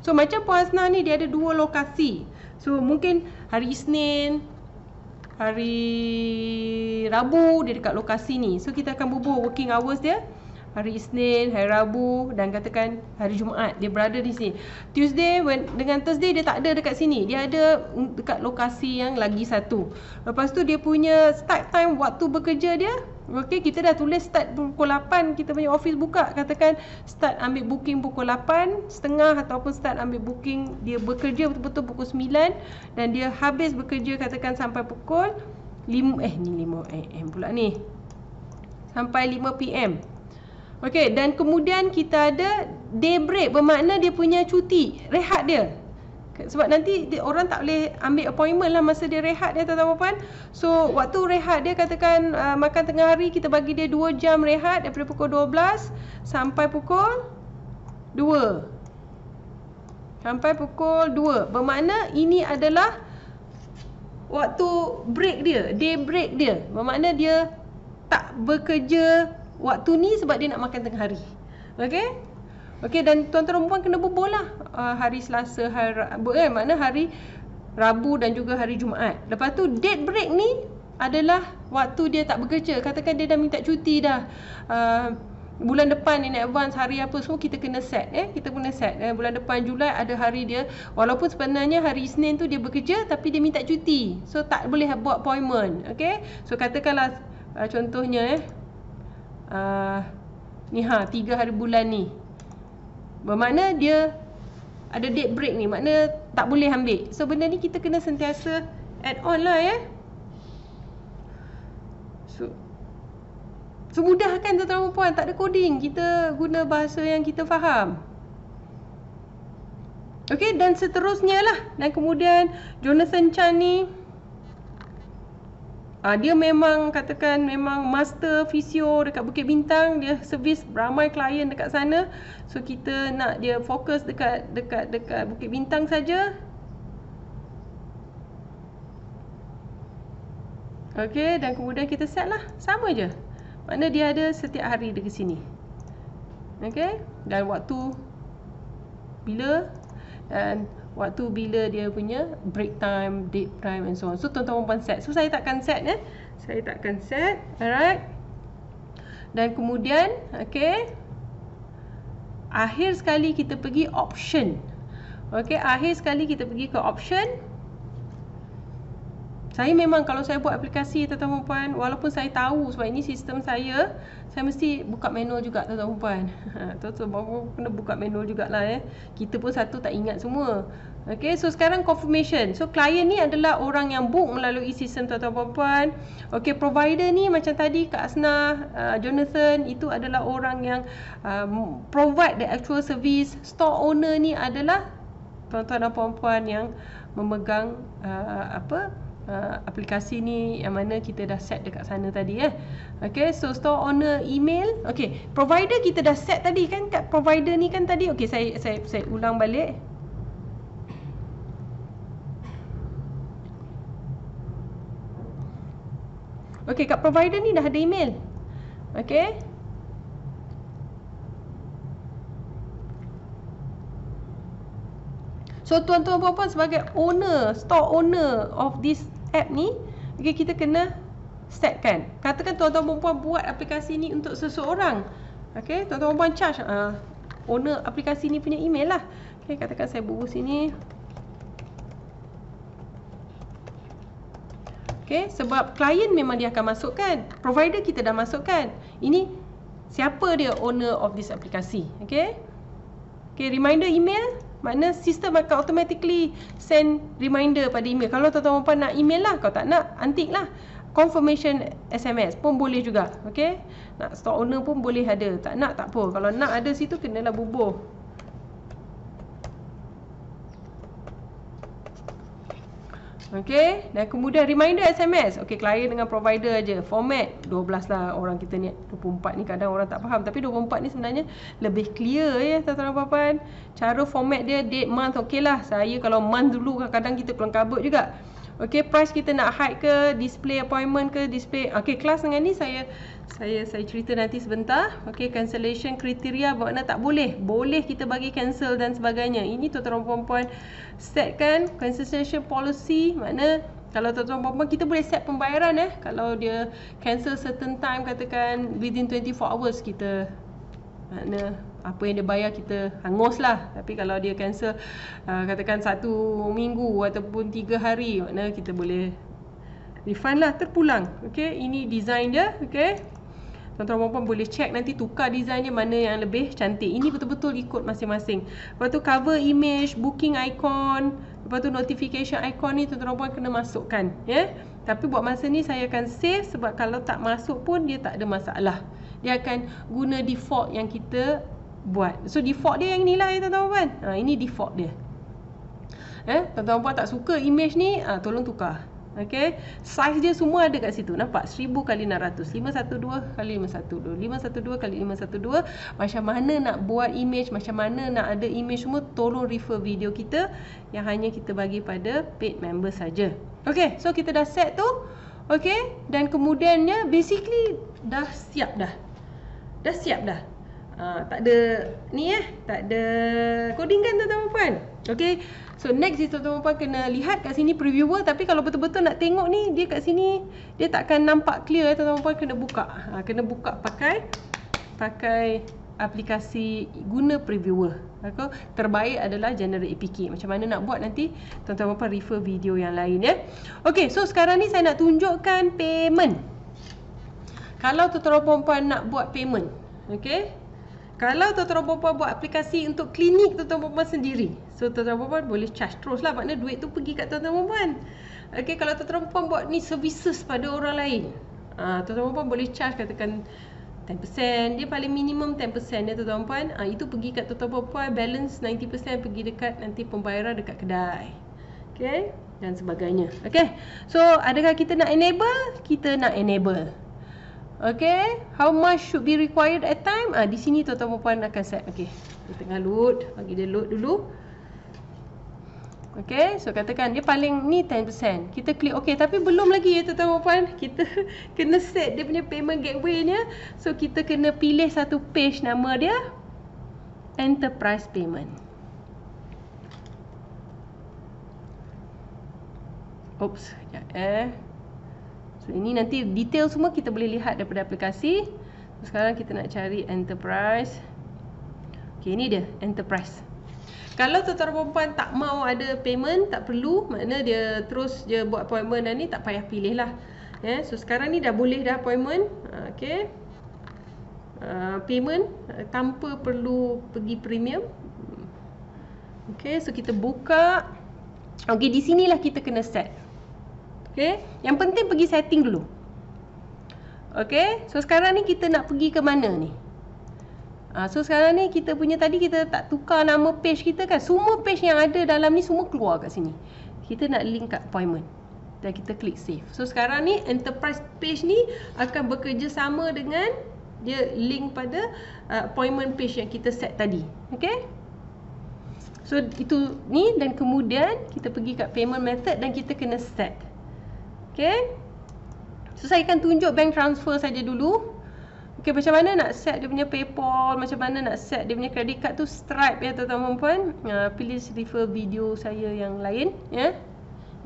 So macam Puan Hasnah ni, dia ada dua lokasi. So mungkin hari Isnin, hari Rabu dia dekat lokasi ni. So kita akan bubuh working hours dia. hari Isnin, hari Rabu dan katakan hari Jumaat. Dia berada di sini. Tuesday dengan Thursday dia tak ada dekat sini. Dia ada dekat lokasi yang lagi satu. Lepas tu dia punya start time waktu bekerja dia. Okey, kita dah tulis start pukul 8, kita punya office buka. Katakan start ambil booking pukul 8.30 ataupun start ambil booking, dia bekerja betul-betul pukul 9 dan dia habis bekerja katakan sampai pukul 5 AM pula ni. Sampai 5 PM. Okey, dan kemudian kita ada day break, bermakna dia punya cuti, rehat dia. Sebab nanti orang tak boleh ambil appointment lah masa dia rehat dia, tuan-tuan puan. So waktu rehat dia katakan makan tengah hari, kita bagi dia 2 jam rehat daripada pukul 12 sampai pukul 2. Sampai pukul 2. Bermakna ini adalah waktu break dia, day break dia. Bermakna dia tak bekerja waktu ni sebab dia nak makan tengah hari. Okey? Okey, dan tuan-tuan perempuan kena berbual lah hari Selasa, makna hari Rabu dan juga hari Jumaat. Lepas tu date break ni adalah waktu dia tak bekerja. Katakan dia dah minta cuti dah, bulan depan in advance hari apa semua kita kena set. Kita kena set bulan depan Julai ada hari dia, walaupun sebenarnya hari Isnin tu dia bekerja tapi dia minta cuti. So tak boleh buat appointment. Okey, so katakanlah contohnya ni 3 hari bulan ni, bermakna dia ada date break ni, makna tak boleh ambil. So benda ni kita kena sentiasa add on lah So mudah kan tuan-tuan puan, tak ada coding, kita guna bahasa yang kita faham. Okey, dan seterusnya lah. Dan kemudian Jonathan Chan ni, dia memang katakan memang master fisio dekat Bukit Bintang. Dia servis ramai klien dekat sana. So kita nak dia fokus dekat Bukit Bintang saja. Okey, dan kemudian kita set lah. Sama je. Makna dia ada setiap hari dekat sini. Okey, dan waktu bila, dan waktu bila dia punya break time, date time and so on. So tuan-tuan puan set. So saya takkan set Saya takkan set. Alright. Dan kemudian okey, akhir sekali kita pergi option. Okey, akhir sekali kita pergi ke option. Saya memang kalau saya buat aplikasi tuan-tuan puan, walaupun saya tahu sebab ini sistem saya mesti buka manual juga tuan-tuan puan. Tuan-tuan kena buka manual jugalah Kita pun satu tak ingat semua. Okey, so sekarang confirmation. So klien ni adalah orang yang book melalui sistem tuan-tuan puan. Okey, provider ni macam tadi Kak Asnah, Jonathan, itu adalah orang yang provide the actual service. Store owner ni adalah tuan-tuan dan puan-puan yang memegang aplikasi ni yang mana kita dah set dekat sana tadi Okey, so store owner email. Okey, provider kita dah set tadi kan, kat provider ni kan tadi. Okey, saya ulang balik. Okey, kat provider ni dah ada email. Okey. So tuan-tuan puan-puan sebagai owner, store owner of this app ni, okay, kita kena setkan. Katakan tuan-tuan puan-puan buat aplikasi ni untuk seseorang. Okay, tuan-tuan puan-puan charge owner aplikasi ni punya email lah. Okay, katakan saya bubuh sini. Okay, sebab klien memang dia akan masukkan, provider kita dah masukkan. Ini siapa dia owner of this aplikasi. Okay, okay, reminder email. Makna sistem akan automatically send reminder pada email. Kalau tuan-tuan puan nak email lah, kalau tak nak, antik lah. Confirmation SMS pun boleh juga. Okay, nak store owner pun boleh ada. Tak nak, tak apa. Kalau nak ada situ, kenalah bubuh. Okey, dan kemudian reminder SMS. Okey, klien dengan provider aja. Format 12 lah orang kita ni. 24 ni kadang orang tak faham, tapi 24 ni sebenarnya lebih clear tuan-tuan dan puan-puan. Cara format dia date, month, okeylah. Saya kalau month dulu kadang kita keluar kabut juga. Okey, price kita nak hide ke, display appointment ke, display. Okey, kelas dengan ni saya cerita nanti sebentar. Okey, cancellation kriteria bermakna tak boleh. Boleh kita bagi cancel dan sebagainya. Ini tuan-tuan perempuan setkan cancellation policy. Makna kalau tuan-tuan perempuan kita boleh set pembayaran Kalau dia cancel certain time, katakan within 24 hours kita Makna apa yang dia bayar kita hangus lah. Tapi kalau dia cancel katakan 1 minggu ataupun 3 hari, makna kita boleh refund lah, terpulang. Okay, ini design dia. Okay, tuan-tuan puan boleh check nanti, tukar design dia mana yang lebih cantik. Ini betul-betul ikut masing-masing. Lepas tu cover image, booking icon, lepas tu notification icon ni tuan-tuan puan kena masukkan, ya. Tapi buat masa ni saya akan save, sebab kalau tak masuk pun dia tak ada masalah. Dia akan guna default yang kita buat. So default dia yang ni lah, ya tuan-tuan puan. Ini default dia. Tuan-tuan puan tak suka image ni, tolong tukar. Okay, size dia semua ada kat situ. Nampak? 1000 x 600, 512 x 512, 512 x 512. Macam mana nak buat image, macam mana nak ada image semua, tolong refer video kita yang hanya kita bagi pada paid member saja. Okay, so kita dah set tu. Okay, dan kemudiannya basically dah siap dah. Dah siap dah. Tak ada ni tak ada coding kan tuan-tuan puan. Okay, so next is tuan-tuan puan kena lihat kat sini previewer. Tapi kalau betul-betul nak tengok ni, dia kat sini dia takkan nampak clear. Tuan-tuan puan kena buka. Kena buka pakai aplikasi guna previewer. Terbaik adalah generate APK. Macam mana nak buat nanti tuan-tuan puan refer video yang lain, ya. Okay, so sekarang ni saya nak tunjukkan payment. Kalau tuan-tuan puan nak buat payment, okay, kalau tuan-tuan puan buat aplikasi untuk klinik tuan-tuan puan sendiri, so tuan-tuan puan boleh charge terus lah. Maknanya duit tu pergi kat tuan-tuan puan. Okay, kalau tuan-tuan puan buat ni services pada orang lain, tuan-tuan puan boleh charge katakan 10%. Dia paling minimum 10% ya tuan-tuan puan. Itu pergi kat tuan-tuan puan. Balance 90% pergi dekat nanti pembayaran dekat kedai. Okay, dan sebagainya. Okay, so adakah kita nak enable? Kita nak enable. Okay, how much should be required at time? Di sini tuan-tuan puan akan set. Okay, dia tengah load, bagi dia load dulu. Okay, so katakan dia paling ni 10%. Kita klik okay, tapi belum lagi ya tuan-tuan puan. Kita kena set dia punya payment gateway-nya. So kita kena pilih satu page, nama dia Enterprise Payment. Oops, sekejap So ini nanti detail semua kita boleh lihat daripada aplikasi. Sekarang kita nak cari Enterprise. Okay, ini dia Enterprise. Kalau tuan-tuan puan tak mau ada payment, tak perlu, makna dia terus je buat appointment dan ni tak payah pilih lah. So sekarang ni dah boleh dah appointment. Okay, payment tanpa perlu pergi premium. Okay, so kita buka. Okay, di sinilah kita kena set. Okay, yang penting pergi setting dulu. Okay, so sekarang ni kita nak pergi ke mana ni? So sekarang ni kita punya tadi kita tak tukar nama page kita kan. Semua page yang ada dalam ni semua keluar kat sini. Kita nak link kat appointment. Dan kita klik save. So sekarang ni Enterprise page ni akan bekerjasama dengan dia link pada appointment page yang kita set tadi. Okay, so itu ni, dan kemudian kita pergi kat payment method dan kita kena set. Okay, so saya akan tunjuk bank transfer saja dulu. Okay, macam mana nak set dia punya PayPal, macam mana nak set dia punya credit card tu, Stripe ya tuan-tuan puan. Please refer video saya yang lain ya,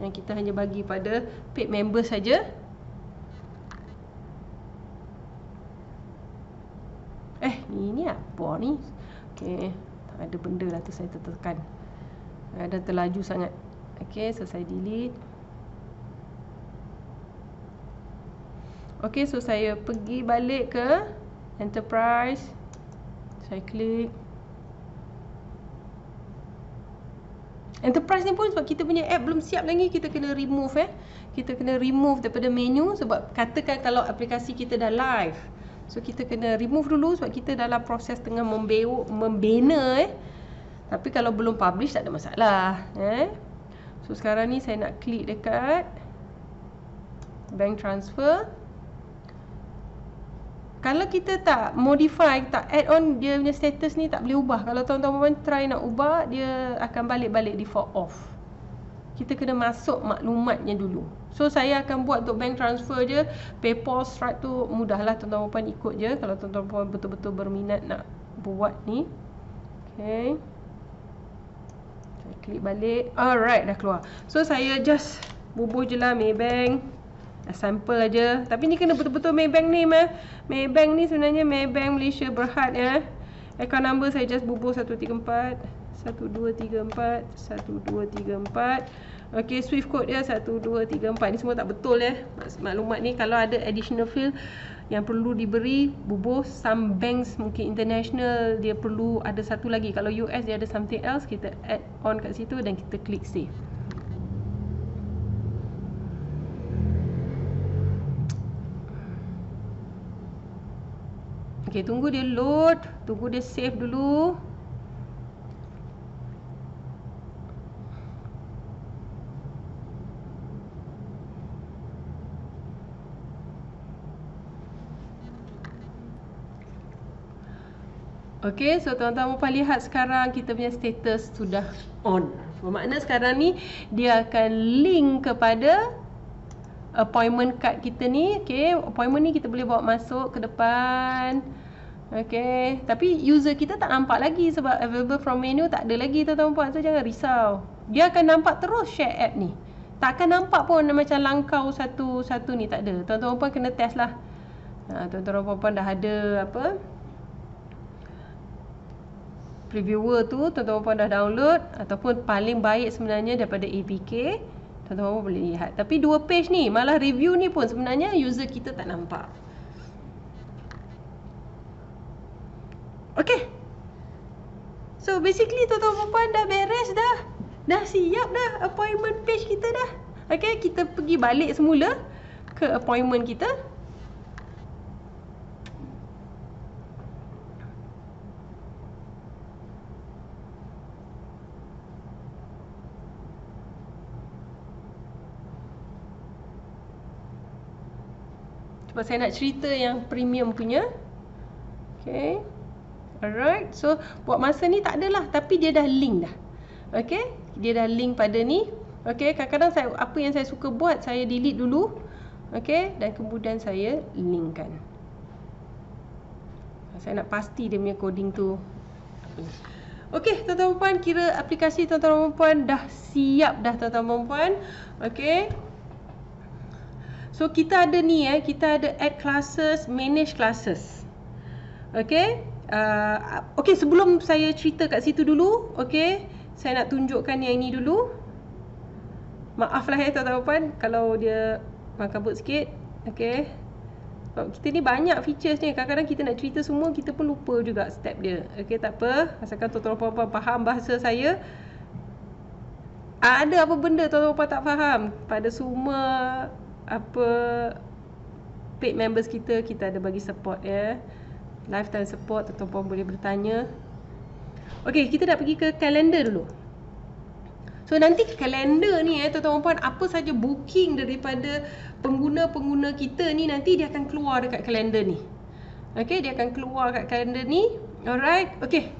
yang kita hanya bagi pada paid member saja. Ni apa ni? Okay, tak ada benda lah tu, saya tertekan. Dah terlaju sangat. Okay, so saya delete. Okay, so saya pergi balik ke Enterprise. Saya klik Enterprise ni pun sebab kita punya app belum siap lagi, kita kena remove Kita kena remove daripada menu. Sebab katakan kalau aplikasi kita dah live, so kita kena remove dulu sebab kita dalam proses tengah membina Tapi kalau belum publish tak ada masalah So sekarang ni saya nak klik dekat bank transfer. Kalau kita tak modify, tak add on, dia punya status ni tak boleh ubah. Kalau tuan-tuan try nak ubah, dia akan balik-balik default off. Kita kena masuk maklumatnya dulu. So saya akan buat untuk bank transfer je. PayPal, Stripe tu mudahlah, tuan-tuan ikut je. Kalau tuan-tuan betul-betul berminat nak buat ni. Okay, saya klik balik. Alright, dah keluar. So saya just bubuh je lah Maybank, sample aja. Tapi ni kena betul-betul Maybank name Maybank ni sebenarnya Maybank Malaysia Berhad Account number saya just bubuh 134 1234 1234. Okey, Swift code dia 1234. Ni semua tak betul ya. Maklumat ni kalau ada additional field yang perlu diberi, bubuh. Some banks mungkin international dia perlu ada satu lagi. Kalau US dia ada something else, kita add on kat situ dan kita klik save. Okey, tunggu dia load, tunggu dia save dulu. Okey, so tuan-tuan puan lihat sekarang kita punya status sudah on. Bermakna sekarang ni dia akan link kepada appointment card kita ni. Okey, appointment ni kita boleh bawa masuk ke depan. Okey, tapi user kita tak nampak lagi sebab available from menu tak ada lagi tuan-tuan puan. So jangan risau. Dia akan nampak terus share app ni. Tak akan nampak pun macam langkau satu-satu ni, tak ada. Tuan-tuan puan kena test lah. Tuan-tuan puan dah ada apa? Previewer tu tuan-tuan puan dah download, ataupun paling baik sebenarnya daripada APK. Tuan-tuan puan boleh lihat. Tapi dua page ni, malah review ni pun sebenarnya user kita tak nampak. Okay. So basically tuan-tuan puan dah beres dah. Dah siap dah appointment page kita dah. Okay, kita pergi balik semula ke appointment kita. Sebab saya nak cerita yang premium punya. Okay. Alright. So buat masa ni tak adalah, tapi dia dah link dah. Okay. Dia dah link pada ni. Okay. Kadang-kadang apa yang saya suka buat, saya delete dulu. Okay. Dan kemudian saya linkkan. Saya nak pasti dia punya coding tu. Okay, tuan-tuan puan, kira aplikasi tuan-tuan puan dah siap dah tuan-tuan puan. Okay. So kita ada ni kita ada add classes, manage classes. Okay. Okay, sebelum saya cerita kat situ dulu, okay, saya nak tunjukkan yang ini dulu. Maaflah ya tuan-tuan puan kalau dia makabut sikit. Okay. Kita ni banyak features ni. Kadang-kadang kita nak cerita semua, kita pun lupa juga step dia. Okay, tak apa. Asalkan tuan-tuan puan faham bahasa saya. Ada apa benda tuan-tuan puan tak faham pada semua apa paid members kita ada bagi support ya. Lifetime support, tuan-tuan puan boleh bertanya. Okey, kita nak pergi ke kalender dulu. So nanti kalender ni tuan-tuan puan, apa saja booking daripada pengguna-pengguna kita ni nanti dia akan keluar dekat kalender ni. Okey, dia akan keluar kat kalender ni. Alright. Okey.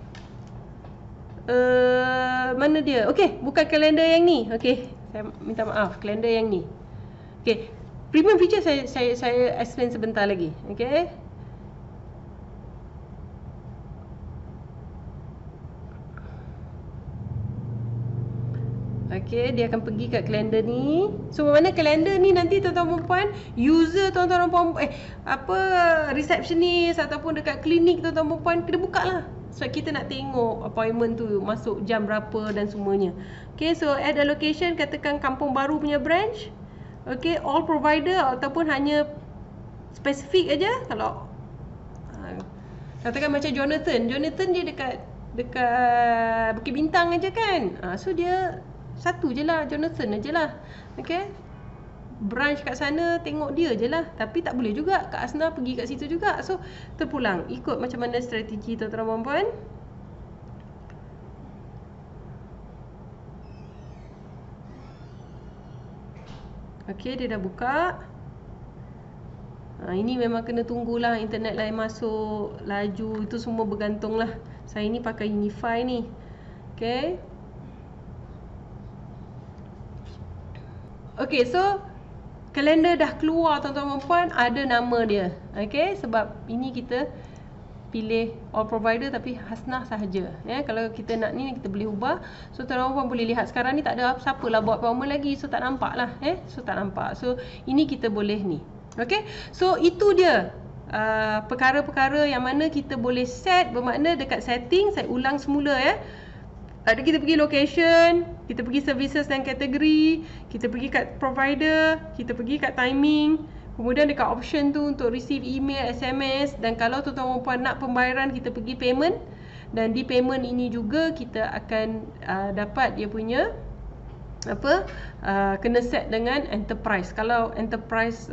Mana dia? Okey, bukan kalender yang ni. Okey, saya minta maaf, kalender yang ni. Okey. Premium feature saya explain sebentar lagi. Okey. Okey, dia akan pergi kat kalender ni. So mana kalender ni nanti tuan-tuan puan, user tuan-tuan puan receptionist ataupun dekat klinik tuan-tuan puan kena buka lah. Sebab kita nak tengok appointment tu masuk jam berapa dan semuanya. Okey, so add a location, katakan Kampung Baru punya branch. Okey, all provider ataupun hanya spesifik aja. Kalau katakan macam Jonathan dia dekat Bukit Bintang aja kan. So dia satu je lah, Jonathan aje lah. Okay, branch kat sana tengok dia je lah. Tapi tak boleh juga Kak Asna pergi kat situ juga. So terpulang, ikut macam mana strategi tuan-tuan puan. Okay, dia dah buka. Ini memang kena tunggulah internet lain masuk, laju, itu semua bergantung lah. Saya ni pakai Unify ni. Okay. Okay, so kalender dah keluar tuan-tuan puan, ada nama dia. Okay, sebab ini kita pilih all provider tapi Hasnah sahaja. Kalau kita nak ni, kita boleh ubah. So tuan-tuan puan boleh lihat sekarang ni tak ada siapa lah buat appointment lagi. So tak nampak lah. So tak nampak. So ini kita boleh ni. Okay, so itu dia perkara-perkara yang mana kita boleh set, bermakna dekat setting, saya ulang semula ada kita pergi location, kita pergi services dan kategori, kita pergi kat provider, kita pergi kat timing, kemudian dekat option tu untuk receive email, SMS, dan kalau tuan-tuan dan puan nak pembayaran, kita pergi payment, dan di payment ini juga kita akan dapat dia punya kena set dengan enterprise. Kalau enterprise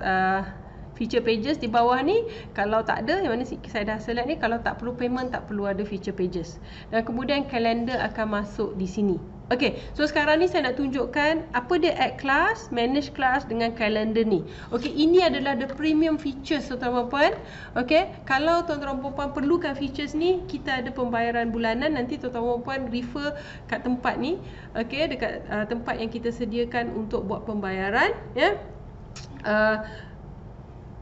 feature pages di bawah ni, kalau tak ada, yang mana saya dah select ni, kalau tak perlu payment, tak perlu ada feature pages. Dan kemudian calendar akan masuk di sini. Okay, so sekarang ni saya nak tunjukkan apa dia add class, manage class dengan calendar ni. Okay, ini adalah the premium features tuan-tuan dan puan. Okay, kalau tuan-tuan dan puan perlukan features ni, kita ada pembayaran bulanan. Nanti tuan-tuan dan puan refer kat tempat ni. Okay, dekat tempat yang kita sediakan untuk buat pembayaran.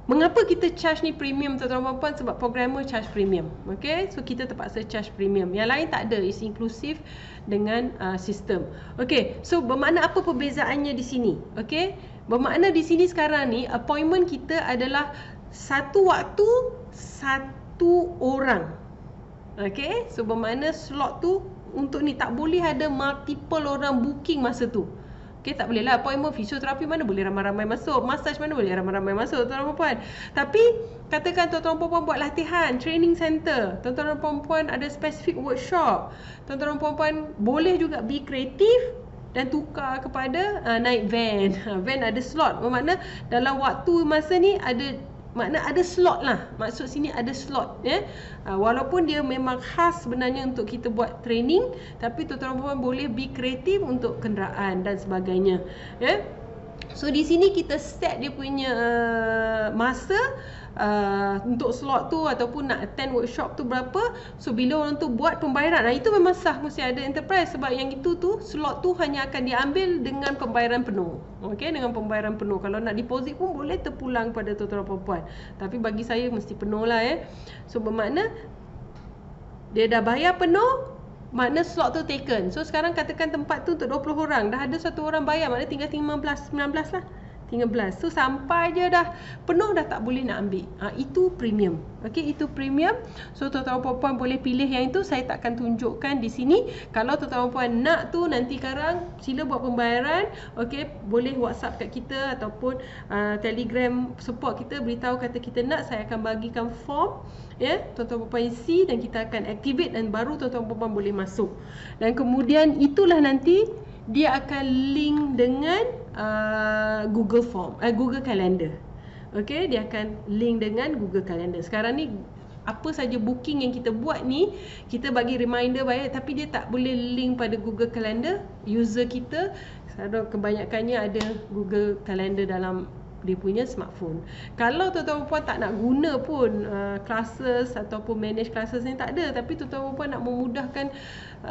Mengapa kita charge ni premium tuan-tuan dan puan? Sebab programmer charge premium. Okay, so kita terpaksa charge premium. Yang lain tak ada, is inclusive dengan sistem. Okay, so bermakna apa perbezaannya di sini? Okay, bermakna di sini sekarang ni appointment kita adalah satu waktu, satu orang. Okay, so bermakna slot tu untuk ni tak boleh ada multiple orang booking masa tu. Okay, tak boleh lah. Appointment fisioterapi mana boleh ramai-ramai masuk, massage mana boleh ramai-ramai masuk, tuan-tuan dan puan. Tapi katakan tuan-tuan dan puan buat latihan, training center, tuan-tuan dan puan ada specific workshop, tuan-tuan dan puan boleh juga be kreatif dan tukar kepada naik van. Van ada slot, bermakna dalam waktu masa ni ada, makna ada slot lah. Maksud sini ada slot, walaupun dia memang khas sebenarnya untuk kita buat training, tapi tuan-tuan dan puan boleh be kreatif untuk kenderaan dan sebagainya. So di sini kita set dia punya masa untuk slot tu ataupun nak attend workshop tu berapa. So bila orang tu buat pembayaran, itu memang sah mesti ada enterprise, sebab yang itu tu slot tu hanya akan diambil dengan pembayaran penuh. Okey, dengan pembayaran penuh. Kalau nak deposit pun boleh terpulang pada tuan-tuan dan puan. Tapi bagi saya mesti penuh lah. So bermakna dia dah bayar penuh, makna slot tu taken. So sekarang katakan tempat tu untuk 20 orang, dah ada satu orang bayar, makna tinggal 19 lah. 13. So sampai je dah penuh dah tak boleh nak ambil. Itu premium. Okey, itu premium. So tuan-tuan dan puan boleh pilih yang itu. Saya takkan tunjukkan di sini. Kalau tuan-tuan dan puan nak tu, nanti sekarang sila buat pembayaran. Okey, boleh WhatsApp kat kita ataupun Telegram support kita, beritahu kata kita nak, saya akan bagikan form. Tuan-tuan dan puan isi dan kita akan activate, dan baru tuan-tuan dan puan boleh masuk. Dan kemudian itulah nanti dia akan link dengan Google Form, Google Calendar. Okey, dia akan link dengan Google Calendar. Sekarang ni apa saja booking yang kita buat ni, kita bagi reminder bayar, tapi dia tak boleh link pada Google Calendar. User kita kebanyakannya ada Google Calendar dalam dia punya smartphone. Kalau tuan-tuan dan puan tak nak guna pun classes ataupun manage classes ni, tak ada. Tapi tuan-tuan dan puan nak memudahkan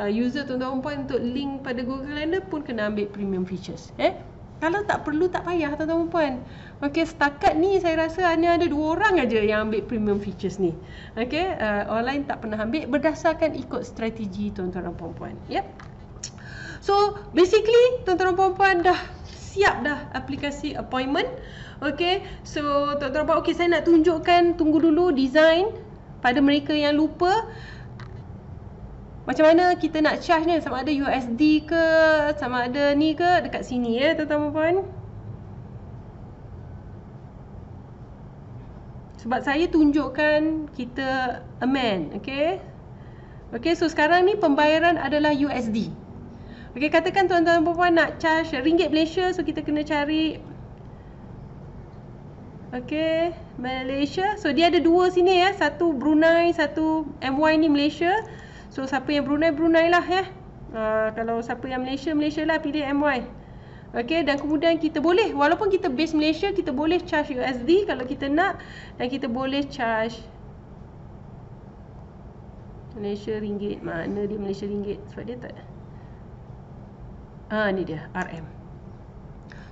user tuan-tuan dan puan untuk link pada Google Calendar pun kena ambil premium features. Kalau tak perlu, tak payah tuan-tuan dan puan. Okey, setakat ni saya rasa hanya ada 2 orang aja yang ambil premium features ni. Okey, orang lain tak pernah ambil berdasarkan ikut strategi tuan-tuan dan puan-puan. Yep. So basically tuan-tuan dan puan-puan dah siap dah aplikasi appointment. Okey, so tuan-tuan dan puan, okey, saya nak tunjukkan, tunggu dulu design pada mereka yang lupa. Macam mana kita nak charge ni, sama ada USD ke, sama ada ni ke, dekat sini tuan-tuan dan puan. Sebab saya tunjukkan kita amend, okey. Okey, so sekarang ni pembayaran adalah USD. Okey, katakan tuan-tuan dan puan nak charge ringgit Malaysia, so kita kena cari okey, Malaysia. So dia ada 2 sini satu Brunei, satu MY ni Malaysia. So siapa yang Brunei lah kalau siapa yang Malaysia lah, pilih MY. Okey, dan kemudian kita boleh, walaupun kita base Malaysia, kita boleh charge USD kalau kita nak, dan kita boleh charge Malaysia ringgit. Mana dia Malaysia ringgit? Sebab dia tak ni dia RM.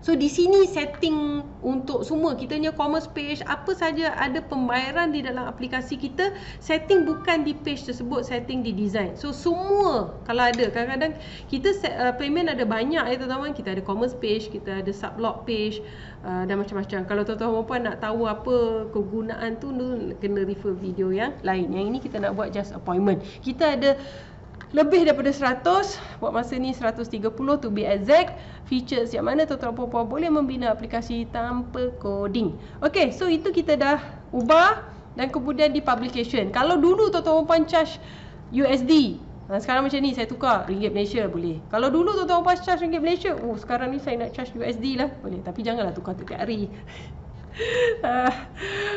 So di sini setting untuk semua kita punya commerce page, apa saja ada pembayaran di dalam aplikasi kita, setting bukan di page tersebut, setting di design. So semua kalau ada, kadang-kadang kita payment ada banyak ya teman-teman. Kita ada commerce page, kita ada sublog page dan macam-macam. Kalau tuan-tuan puan nak tahu apa kegunaan tu, kena refer video yang lain. Yang ini kita nak buat just appointment. Kita ada lebih daripada 100, buat masa ni 130 to be exact, features yang mana tuan-tuan puan-puan boleh membina aplikasi tanpa coding. Okay, so itu kita dah ubah dan kemudian di publication. Kalau dulu tuan-tuan puan charge USD, sekarang macam ni saya tukar ringgit Malaysia boleh. Kalau dulu tuan-tuan puan charge ringgit Malaysia, sekarang ni saya nak charge USD lah, boleh. Tapi janganlah tukar setiap hari.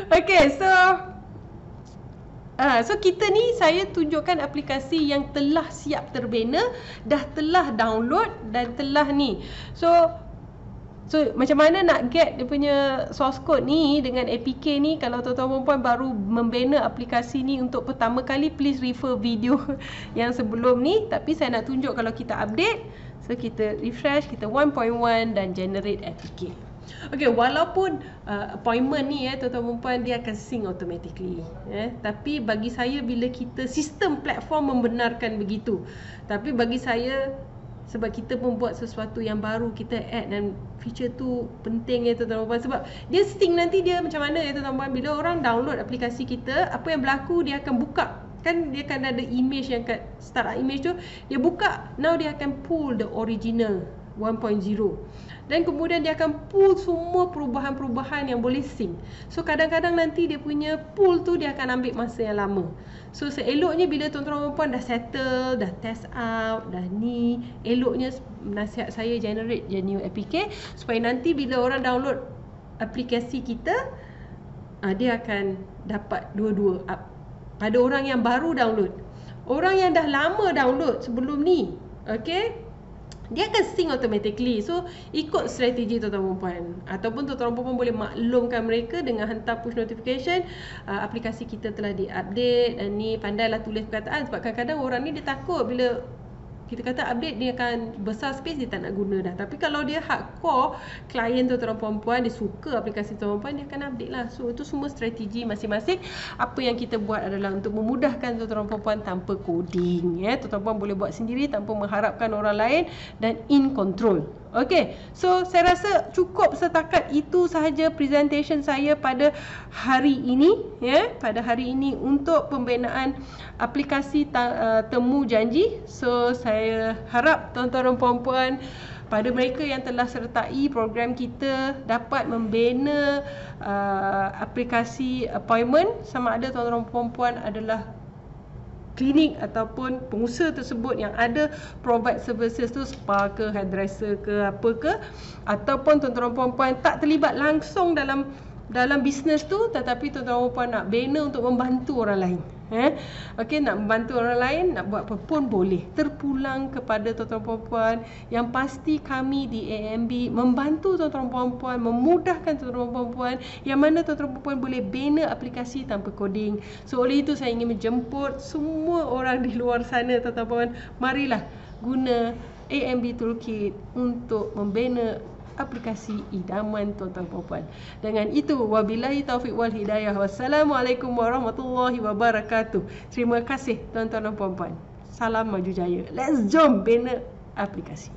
Okay, so kita ni saya tunjukkan aplikasi yang telah siap terbina, dah telah download dan telah ni. So macam mana nak get dia punya source code ni dengan APK ni? Kalau tuan-tuan puan baru membina aplikasi ni untuk pertama kali, please refer video yang sebelum ni. Tapi saya nak tunjuk kalau kita update. So kita refresh, kita 1.1 dan generate APK. Okay, walaupun appointment ni tuan-tuan puan dia akan sync automatically. Tapi bagi saya bila kita sistem platform membenarkan begitu. Tapi bagi saya sebab kita pun buat sesuatu yang baru, kita add dan feature tu penting tuan-tuan puan. Sebab dia sync nanti dia macam mana tuan-tuan puan, bila orang download aplikasi kita, apa yang berlaku dia akan buka. Kan dia akan ada image yang kat start image tu, dia buka, now dia akan pull the original 1.0 dan kemudian dia akan pull semua perubahan-perubahan yang boleh sync. So kadang-kadang nanti dia punya pull tu dia akan ambil masa yang lama. So seeloknya bila tuan-tuan puan dah settle, dah test out, dah ni, eloknya nasihat saya generate je new APK supaya nanti bila orang download aplikasi kita, dia akan dapat dua-dua. Pada orang yang baru download, orang yang dah lama download sebelum ni, okay, dia akan sync automatically. So ikut strategi tuan-tuan puan, ataupun tuan-tuan puan boleh maklumkan mereka dengan hantar push notification, aplikasi kita telah di-update dan ni, pandailah tulis perkataan. Sebab kadang-kadang orang ni dia takut bila kita kata update dia akan besar space, dia tak nak guna dah. Tapi kalau dia hardcore klien tuan-tuan puan-puan, dia suka aplikasi tuan-tuan puan, dia akan update lah. So itu semua strategi masing-masing. Apa yang kita buat adalah untuk memudahkan tuan-tuan puan-puan tanpa coding. Tuan-tuan puan boleh buat sendiri tanpa mengharapkan orang lain dan in control. Okay, so saya rasa cukup setakat itu sahaja presentation saya pada hari ini, pada hari ini untuk pembinaan aplikasi temu janji. So saya harap tuan-tuan dan puan-puan, pada mereka yang telah sertai program kita, dapat membina aplikasi appointment, sama ada tuan-tuan dan puan-puan adalah klinik ataupun pengusaha tersebut yang ada provide services tu, spa ke, hairdresser ke, apa ke, ataupun tuan-tuan puan-puan tak terlibat langsung dalam bisnes tu, tetapi tuan-tuan puan nak bina untuk membantu orang lain. Okey, nak membantu orang lain, nak buat apa pun boleh. Terpulang kepada tuan-tuan puan, yang pasti kami di AMB membantu tuan-tuan puan, memudahkan tuan-tuan puan, yang mana tuan-tuan puan boleh bina aplikasi tanpa coding. So oleh itu saya ingin menjemput semua orang di luar sana tuan-tuan puan, marilah guna AMB Toolkit untuk membina aplikasi idaman tuan-tuan puan. Dengan itu, wabillahi taufiq wal hidayah. Wassalamualaikum warahmatullahi wabarakatuh. Terima kasih tuan-tuan dan puan-puan. Salam maju jaya. Let's jom bina aplikasi.